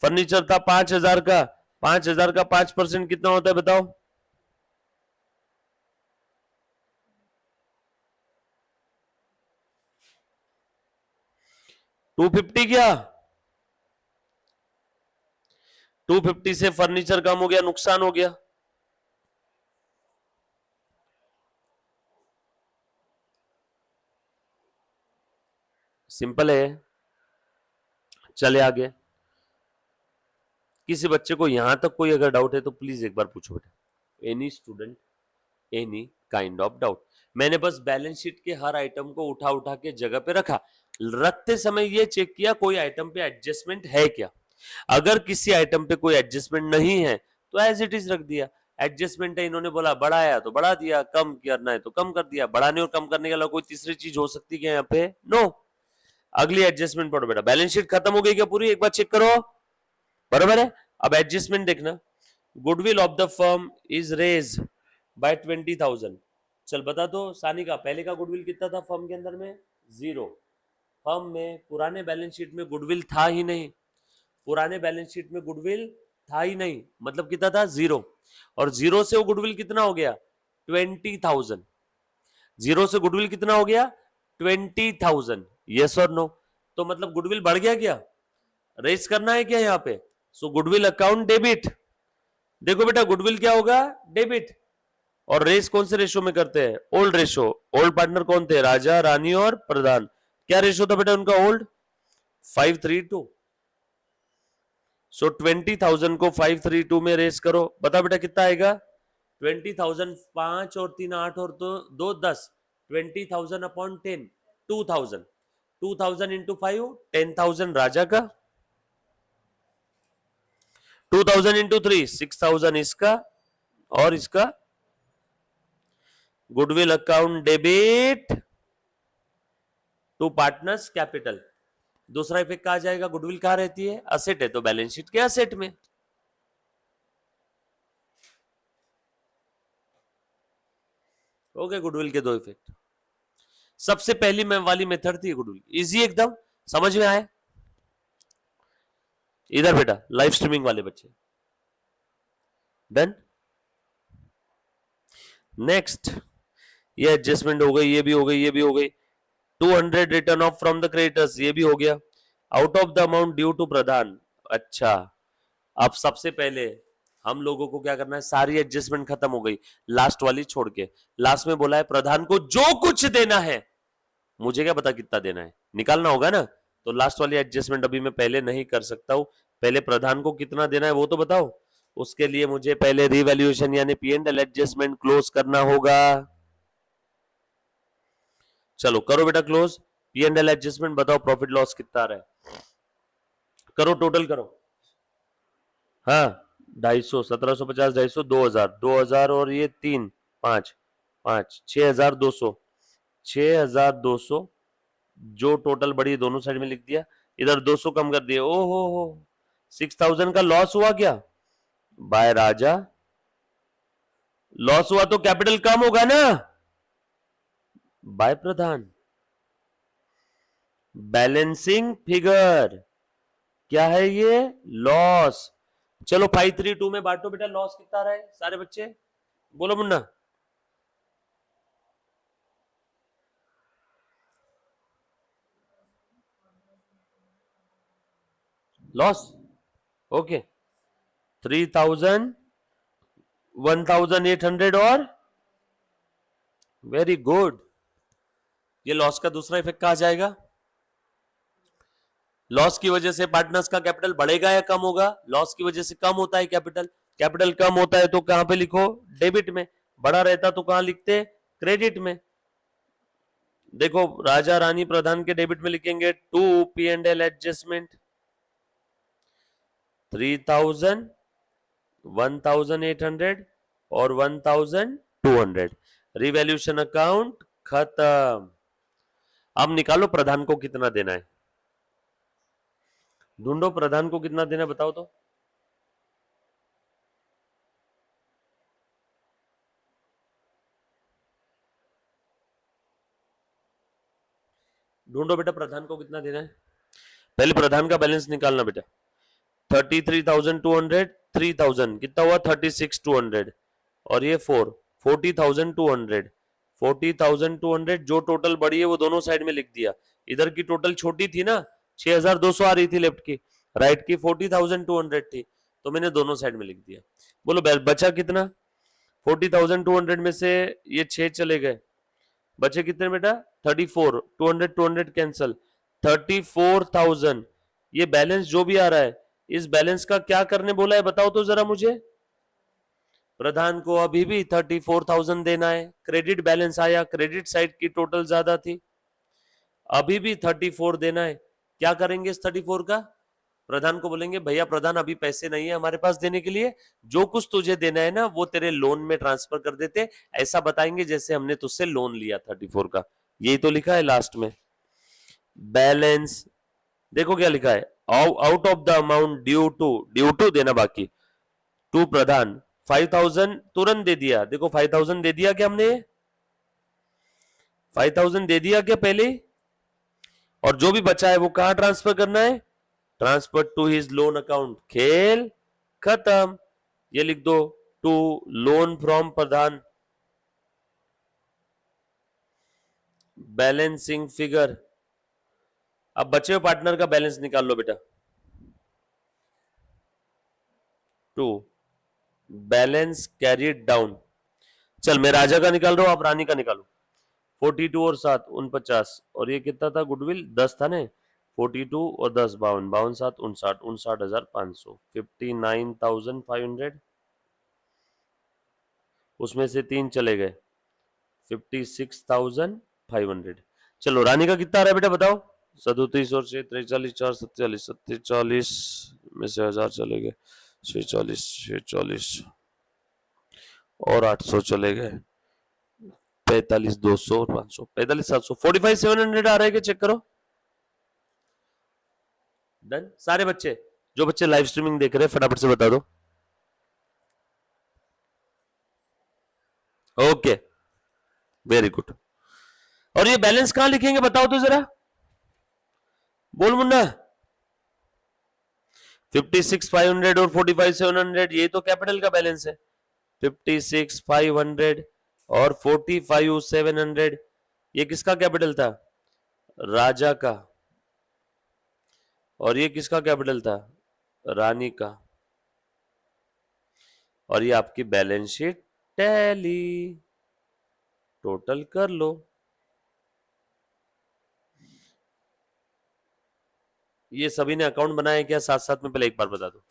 A: फर्नीचर था 5,000 का, 5,000 का 5% कितना होता है बताओ? 250 क्या? 250 से फर्नीचर कम हो गया, नुकसान हो गया। सिंपल है। चले आगे। किसी बच्चे को यहां तक कोई अगर डाउट है तो प्लीज एक बार पूछो बेटा। Any student, any kind of doubt. मैंने बस बैलेंस शीट के हर आइटम को उठा उठा के जगह पे रखा। रखते समय ये चेक किया कोई आइटम पे एडजस्टमेंट है क्या। अगर किसी आइटम पे कोई एडजस्टमेंट नहीं है तो एज इट इज रख दिया। एडजस्टमेंट है, इन्होंने बोला बढ़ाया तो बढ़ा दिया, कम करना है तो कम कर दिया। बढ़ाने और कम करने के अलावा कोई तीसरी चीज हो सकती है यहाँ पे? नो। अगली एडजस्टमेंट पढ़ो बेटा। बैलेंस शीट खत्म हो गई क्या पूरी? एक बार चेक करो। बराबर है। अब एडजस्टमेंट देखना। Goodwill of the firm is raise by 20,000। चल बता दो सानी का पहले का गुडविल कितना था फर्म के अंदर में? 0। फर्म में पुराने बैलेंस शीट में गुडविल था ही नहीं। पुराने बैलेंस शीट में गुडविल था ही नहीं, मतलब कितना था? 0। और 0 से वो गुडविल कितना हो गया? 20,000। 0 से गुडविल कितना हो गया? 20,000। यस और नो? तो मतलब गुडविल बढ़ गया क्या? रेस करना है क्या यहाँ पे? सो गुडविल अकाउंट डेबिट। देखो बेटा गुडविल क्या होगा? डेबिट। और रेस कौन से रेशो में करते हैं? Old ratio. ओल्ड पार्टनर कौन थे? राजा, रानी और प्रधान। क्या रेशो था बेटा उनका? ओल्ड। 532। सो 20,000 को 532 में रेस करो। बता बेटा कितना आएगा? 20,000। 5 और 3 8 और 2 10। 20,000 अपॉन 10 2,000। 2,000 इंटू 5 10,000 राजा का। 2,000 इंटू 3 6,000 इसका और इसका। Goodwill account debit to partners capital. दूसरा इफेक्ट कहा जाएगा? गुडविल कहां रहती है? असेट है तो बैलेंस शीट के असेट में। हो गए गुडविल के दो इफेक्ट। सबसे पहली में वाली मेथड थी गुडविल, इजी एकदम, समझ में आए? इधर बेटा लाइव स्ट्रीमिंग वाले बच्चे डन। नेक्स्ट, ये एडजस्टमेंट हो गई, ये भी हो गई, ये भी हो गई। 200 return off from the creditors, ये भी हो गया। Out of the amount due to Pradhan. अच्छा, अब सबसे पहले हम लोगों को क्या करना है? सारी एडजस्टमेंट खत्म हो गई, लास्ट वाली छोड़ के। लास्ट में बोला है प्रधान को जो कुछ देना है। मुझे क्या पता कितना देना है, निकालना होगा ना। तो लास्ट वाली एडजस्टमेंट अभी मैं पहले नहीं कर सकता हूं। पहले प्रधान को कितना देना है वो तो बताओ। उसके लिए मुझे पहले रिवैल्यूएशन यानी P&L एडजस्टमेंट क्लोज करना होगा। चलो करो बेटा क्लोज। P&L एडजस्टमेंट बताओ, प्रॉफिट लॉस कितना आ रहा है? करो टोटल करो। हाँ, 250, 1,750, 250, 2,000, 2,000 और ये 3 5 5 6,200। 6,200 जो टोटल बढ़ी दोनों साइड में लिख दिया। इधर 200 कम कर दिए। ओ हो 6,000 का लॉस हुआ क्या? बाय राजा। लॉस हुआ तो कैपिटल कम होगा ना? बाय प्रधान। बैलेंसिंग फिगर क्या है ये? लॉस। चलो 532 में बांटो बेटा, लॉस कितना रहा है सारे बच्चे? बोलो मुन्ना। लॉस, ओके, 3000, 1800 और वेरी गुड। ये लॉस का दूसरा इफेक्ट कहा जाएगा। लॉस की वजह से पार्टनर्स का कैपिटल बढ़ेगा या कम होगा? लॉस की वजह से कम होता है कैपिटल, कैपिटल कम होता है तो कहां पे लिखो? डेबिट में। बड़ा रहता तो कहां लिखते? क्रेडिट में। देखो राजा रानी प्रधान के डेबिट में लिखेंगे 2 P&L एडजस्टमेंट, 3000, 1800 और 1200। रिवैल्यूएशन अकाउंट खत्म। अब निकालो प्रधान को कितना देना है, ढूंढो प्रधान को कितना देना है, बताओ तो। ढूंढो बेटा प्रधान को कितना देना है। पहले प्रधान का बैलेंस निकालना बेटा। 33,200, 3000 कितना हुआ? 36,200 और ये 40,200, 40,200 जो टोटल बड़ी है वो दोनों साइड में लिख दिया। इधर की टोटल छोटी थी ना, 6,200 आ रही थी लेफ्ट की, राइट की 40,200 थी, तो मैंने दोनों साइड में लिख दिया। बोलो बचा कितना? 40,200 में से ये 6 चले गए, बचे कितने बेटा? 34, 200 200 कैंसल, 34,000। ये बैलेंस जो भी आ रहा है, इस बैलेंस का क्या करने बोला है बताओ तो जरा मुझे। प्रधान को अभी भी 34,000 देना है। क्रेडिट बैलेंस आया, क्रेडिट साइड की टोटल ज्यादा थी, अभी भी 34 देना है। क्या करेंगे इस 34 का? प्रधान को बोलेंगे भैया प्रधान अभी पैसे नहीं है हमारे पास देने के लिए, जो कुछ तुझे देना है ना वो तेरे लोन में ट्रांसफर कर देते, ऐसा बताएंगे जैसे हमने तुझसे लोन लिया 34 का। यही तो लिखा है लास्ट में बैलेंस। देखो क्या लिखा है, out of the amount due to देना बाकी टू प्रधान 5,000 तुरंत दे दिया। देखो 5,000 दे दिया क्या हमने? 5,000 दे दिया क्या पहले? और जो भी बचा है वो कहां ट्रांसफर करना है? Transfer to his loan account. खेल खत्म। ये लिख दो to loan from Pradhan, balancing figure. अब बचे हुए पार्टनर का बैलेंस निकाल लो बेटा। To balance carried down. चल मैं राजा का निकाल रहा हूं, आप रानी का निकालो। 42 और 7 49, और ये कितना था गुडविल? 10 था ने। 42 और 10 52, 52 7 59, 59,500, 59,500। उसमें से 3 चले गए, 56,500। चलो रानी का कितना आ रहा है बेटा बताओ? 37 और 6 43 4 47, 47 में से 1000 चले गए, 46 46 और 800 चले गए, 45 200 और 500, 45 700, 45 700 आ रहा है क्या? चेक करो। डन। सारे बच्चे, जो बच्चे लाइव स्ट्रीमिंग देख रहे हैं फटाफट से बता दो। Okay very good. और ये बैलेंस कहां लिखेंगे बताओ तो जरा, बोल मुन्ना। 56,500 और 45,700 ये तो कैपिटल का बैलेंस है। 56,500 और 45,700 ये किसका कैपिटल था? राजा का। और ये किसका कैपिटल था? रानी का। और ये आपकी बैलेंस शीट टैली, टोटल कर लो। ये सभी ने अकाउंट बनाए क्या साथ साथ में? पहले एक बार बता दो।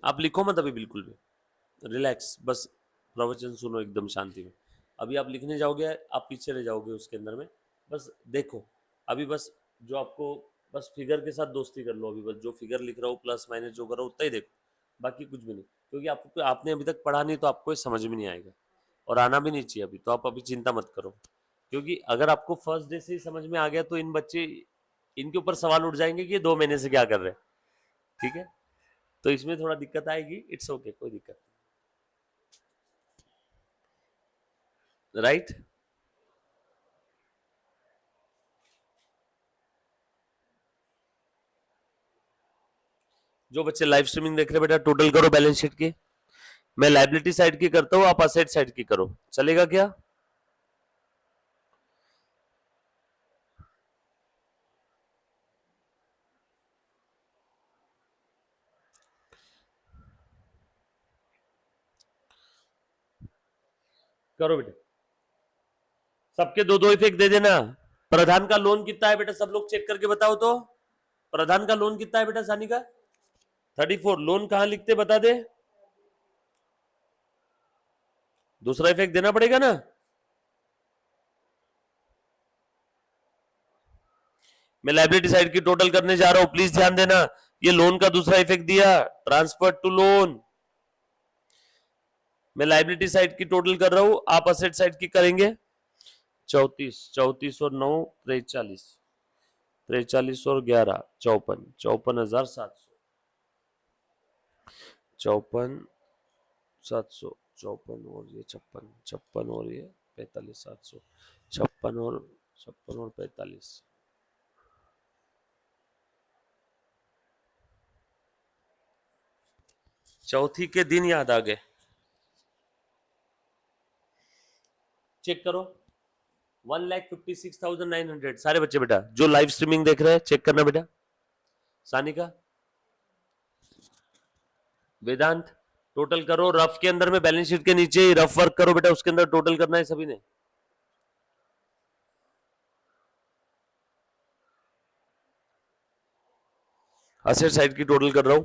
A: आप लिखो मत अभी, बिल्कुल भी रिलैक्स, बस प्रवचन सुनो एकदम शांति में। अभी आप लिखने जाओगे आप पीछे रह जाओगे उसके अंदर में। बस देखो अभी, बस जो आपको, बस फिगर के साथ दोस्ती कर लो अभी, बस जो फिगर लिख रहा हूँ प्लस माइनस जो कर रहा हूँ उतना ही देखो, बाकी कुछ भी नहीं। क्योंकि आपको, आपने अभी तक पढ़ा नहीं तो आपको समझ में नहीं आएगा और आना भी नहीं चाहिए अभी, तो आप अभी चिंता मत करो। क्योंकि अगर आपको फर्स्ट डे से ही समझ में आ गया तो इन बच्चे, इनके ऊपर सवाल उठ जाएंगे कि ये 2 महीने से क्या कर रहे हैं। ठीक है, तो इसमें थोड़ा दिक्कत आएगी, इट्स ओके, कोई दिक्कत नहीं, राइट। जो बच्चे लाइव स्ट्रीमिंग देख रहे हैं बेटा टोटल करो बैलेंस शीट की। मैं लाइबिलिटी साइड की करता हूं, आप असेट साइड की करो, चलेगा क्या? करो बेटा, सबके दो दो इफेक्ट दे देना। प्रधान का लोन कितना है बेटा, सब लोग चेक करके बताओ तो। प्रधान का लोन कितना है बेटा सानी का? 34। लोन कहां लिखते बता दे। दूसरा इफेक्ट देना पड़ेगा ना। मैं लाइबिलिटी साइड की टोटल करने जा रहा हूं, प्लीज ध्यान देना। ये लोन का दूसरा इफेक्ट दिया, ट्रांसफर टू लोन। मैं लाइबिलिटी साइड की टोटल कर रहा हूं, आप असेट साइड की करेंगे। 34 और 9 43, 43 और 11 54, 54,700, 54,700, 54 और ये 56, 56 और ये 45,700, 56 और 45। चौथी के दिन याद आ गए। चेक करो, 1,56,900। सारे बच्चे बेटा जो लाइव स्ट्रीमिंग देख रहे हैं चेक करना बेटा। सानिका, वेदांत, टोटल करो। रफ के अंदर में बैलेंस शीट के नीचे ही रफ वर्क करो बेटा, उसके अंदर टोटल करना है सभी ने। असेट साइड की टोटल कर रहा हूं।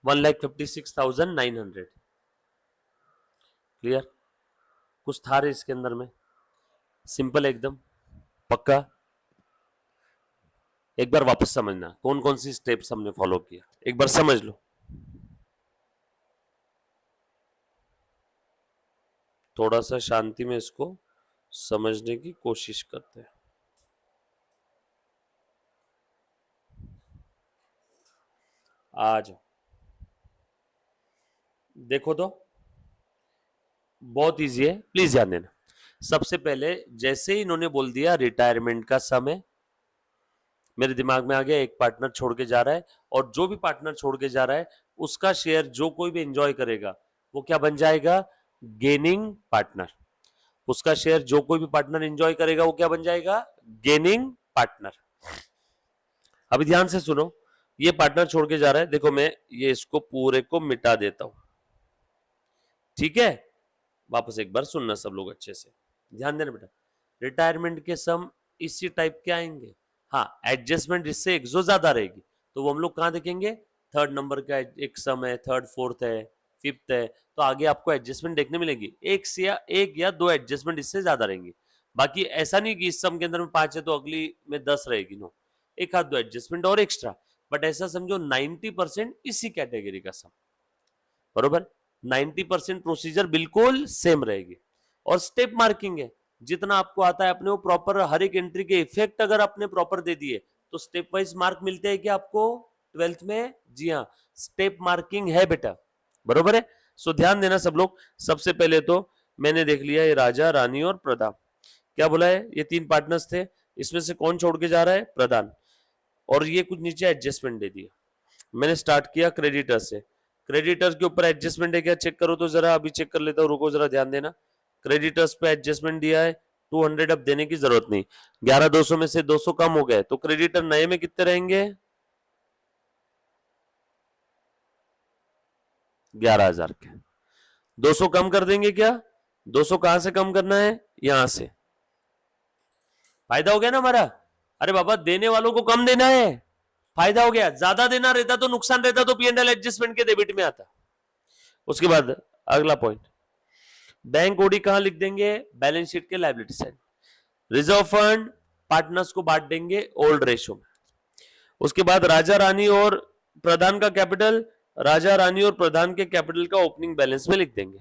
A: $1,56,900। क्लियर? कुछ था रे इसके अंदर में? सिंपल एकदम, पक्का? एक बार वापस समझना कौन कौन सी स्टेप्स हमने फॉलो किया, एक बार समझ लो। थोड़ा सा शांति में इसको समझने की कोशिश करते हैं। आज देखो तो बहुत इजी है, प्लीज ध्यान देना। सबसे पहले जैसे ही इन्होंने बोल दिया रिटायरमेंट का समय, मेरे दिमाग में आ गया एक पार्टनर छोड़ के जा रहा है, और जो भी पार्टनर छोड़ के जा रहा है उसका शेयर जो कोई भी एंजॉय करेगा वो क्या बन जाएगा? Gaining partner. उसका शेयर जो कोई भी पार्टनर एंजॉय करेगा वो क्या बन जाएगा? Gaining partner. अभी ध्यान से सुनो, ये पार्टनर छोड़ के जा रहा है, देखो मैं ये इसको पूरे को मिटा देता हूं, ठीक है? वापस एक बार सुनना सब लोग अच्छे से, ध्यान देना बेटा। रिटायरमेंट के सम इसी टाइप के आएंगे। हाँ, एडजस्टमेंट इससे एक जो ज्यादा रहेगी तो वो हम लोग कहां देखेंगे? थर्ड नंबर का एक सम है, थर्ड फोर्थ है, फिफ्थ है, तो आगे आपको एडजस्टमेंट देखने मिलेगी। एक या दो एडजस्टमेंट इससे ज्यादा रहेंगी। बाकी ऐसा नहीं कि इस सम के अंदर में 5 है तो अगली में 10 रहेगी, नो, एक आध दो एडजस्टमेंट और एक्स्ट्रा। बट ऐसा समझो 90% इसी कैटेगरी का सम, बरोबर? 90% प्रोसीजर बिल्कुल सेम रहेगी। और स्टेप मार्किंग है, जितना आपको आता है अपने वो प्रॉपर, हर एक एंट्री के इफेक्ट अगर आपने प्रॉपर दे दिए तो स्टेप वाइज मार्क मिलते हैं कि आपको 12th में? जी हाँ, स्टेप मार्किंग है बेटा, बरोबर है। सो ध्यान देना सब लोग। सबसे पहले तो मैंने देख लिया ये राजा, रानी और प्रधान। क्या बोला है? ये 3 पार्टनर्स थे, इसमें से कौन छोड़ के जा रहा है? प्रधान। और ये कुछ नीचे एडजस्टमेंट दे दिया। मैंने स्टार्ट किया क्रेडिटर से। क्रेडिटर्स के ऊपर एडजस्टमेंट है क्या, चेक करो तो जरा, अभी चेक कर लेता हूँ, रुको जरा ध्यान देना। क्रेडिटर्स पे एडजस्टमेंट दिया है 200, अब देने की जरूरत नहीं। 11,200 में से 200 कम हो गए तो क्रेडिटर नए में कितने रहेंगे? 11,000 के। 200 कम कर देंगे क्या? 200 कहां से कम करना है? यहां से। फायदा हो गया ना हमारा? अरे बाबा, देने वालों को कम देना है, फायदा हो गया। ज्यादा देना रहता तो नुकसान रहता, तो P&L एडजस्टमेंट के डेबिट में आता। उसके बाद अगला पॉइंट, बैंक ओडी कहां लिख देंगे? बैलेंस शीट के liability side. Reserve fund partners को बांट देंगे ओल्ड रेशो में। उसके बाद राजा रानी और प्रधान का कैपिटल, राजा रानी और प्रधान के कैपिटल का ओपनिंग बैलेंस में लिख देंगे।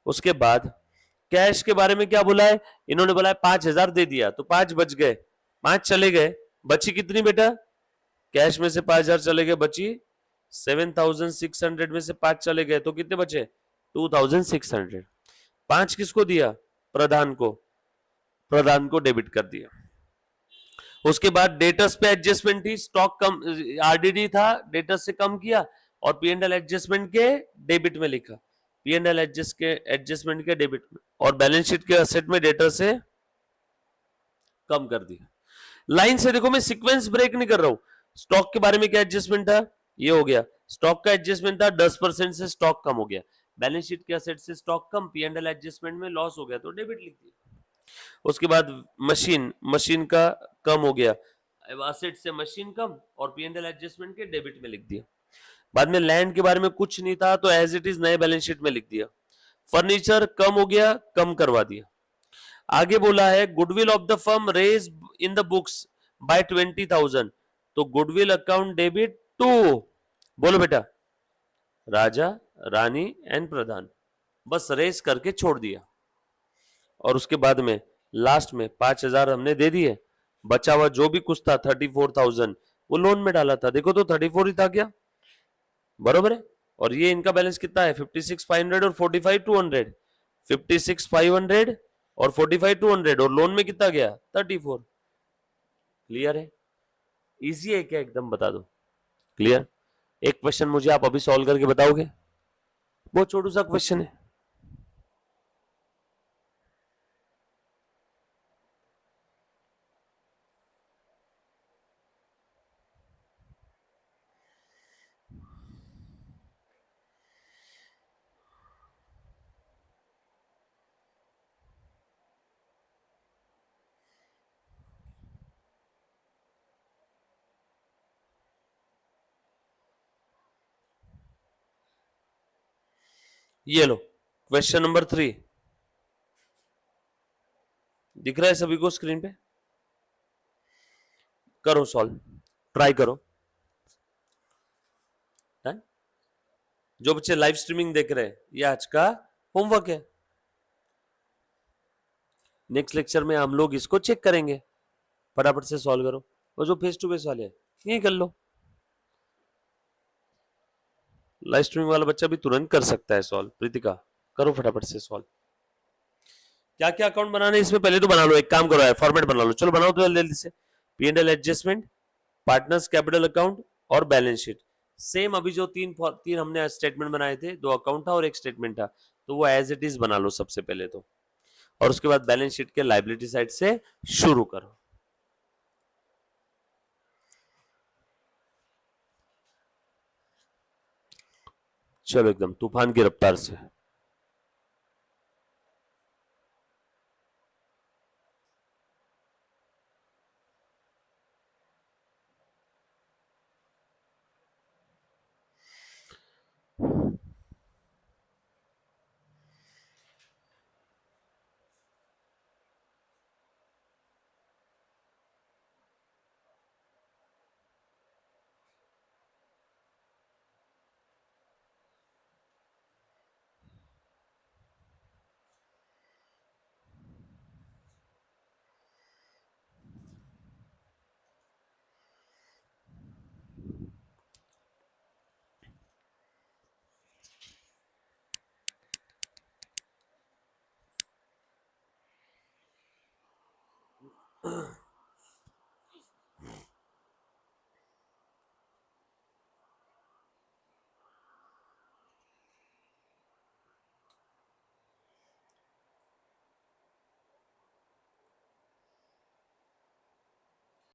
A: उसके बाद कैश के बारे में क्या बोला है? इन्होंने बोला है 5,000 दे दिया तो 5 बच गए, 5 चले गए, बची कितनी बेटा? कैश में से 5,000 चले गए, बची 7,600 में से 5 चले गए तो कितने बचे? 2,600। 5 किसको दिया? प्रधान को, प्रधान को डेबिट कर दिया। उसके बाद डेटर्स पे एडजस्टमेंट थी, स्टॉक कम, आरडीडी था, डेटर्स से कम किया और P&L एडजस्टमेंट के डेबिट में लिखा। पी एंड एल एडजस्टमेंट के डेबिट में, और बैलेंस शीट के असेट में डेटर से कम कर दिया। लाइन से देखो, मैं सीक्वेंस ब्रेक नहीं कर रहा हूं। स्टॉक के बारे में क्या एडजस्टमेंट था, ये हो गया। स्टॉक का एडजस्टमेंट था 10% से स्टॉक कम हो गया। बैलेंस शीट के असेट से stock come, P and L adjustment में लॉस हो गया तो डेबिट लिख दिया। उसके बाद मशीन का कम हो गया, असेट से मशीन कम, और पी एंड एल एडजस्टमेंट के डेबिट में लिख दिया। बाद में लैंड के बारे में कुछ नहीं था तो एज इट इज नए बैलेंस शीट में लिख दिया। फर्नीचर कम हो गया, कम करवा दिया। आगे बोला है goodwill of the firm raise in the books by 20,000, तो गुडविल अकाउंट डेबिट टू, बोलो बेटा, राजा, रानी एंड प्रधान, बस रेस करके छोड़ दिया। और उसके बाद में लास्ट में 5,000 हमने दे दिए, बचा हुआ जो भी कुछ था 34,000 वो लोन में डाला था। देखो तो 34 ही था क्या, बरोबर है। और ये इनका बैलेंस कितना है, 56,500 और 45,200, 56,500 और 45,200, और लोन में कितना गया 34। क्लियर है, इजी है क्या, एकदम बता दो। क्लियर। एक क्वेश्चन मुझे आप अभी सॉल्व करके बताओगे, बहुत छोटू सा क्वेश्चन है। ये लो क्वेश्चन नंबर 3, दिख रहा है सभी को स्क्रीन पे, करो सॉल्व, ट्राई करो। है? जो बच्चे लाइव स्ट्रीमिंग देख रहे हैं ये आज का होमवर्क है, नेक्स्ट लेक्चर में हम लोग इसको चेक करेंगे। फटाफट से सॉल्व करो, और जो फेस टू फेस वाले हैं यही कर लो। लाइव स्ट्रीमिंग वाला बच्चा भी तुरंत कर सकता है सॉल्व। प्रीतिका करो फटाफट से सॉल्व। क्या क्या अकाउंट बनाने इसमें, पहले तो बना लो, एक काम करो फॉर्मेट बना लो, चलो बनाओ तो जल्दी से। P and L adjustment, partners capital account और बैलेंस शीट, सेम अभी जो तीन हमने स्टेटमेंट बनाए थे, 2 अकाउंट था और 1 स्टेटमेंट था, तो वो एज इट इज बना लो सबसे पहले तो, और उसके बाद बैलेंस शीट के लाइबिलिटी साइड से शुरू करो। चलो एकदम तूफान की रफ्तार से।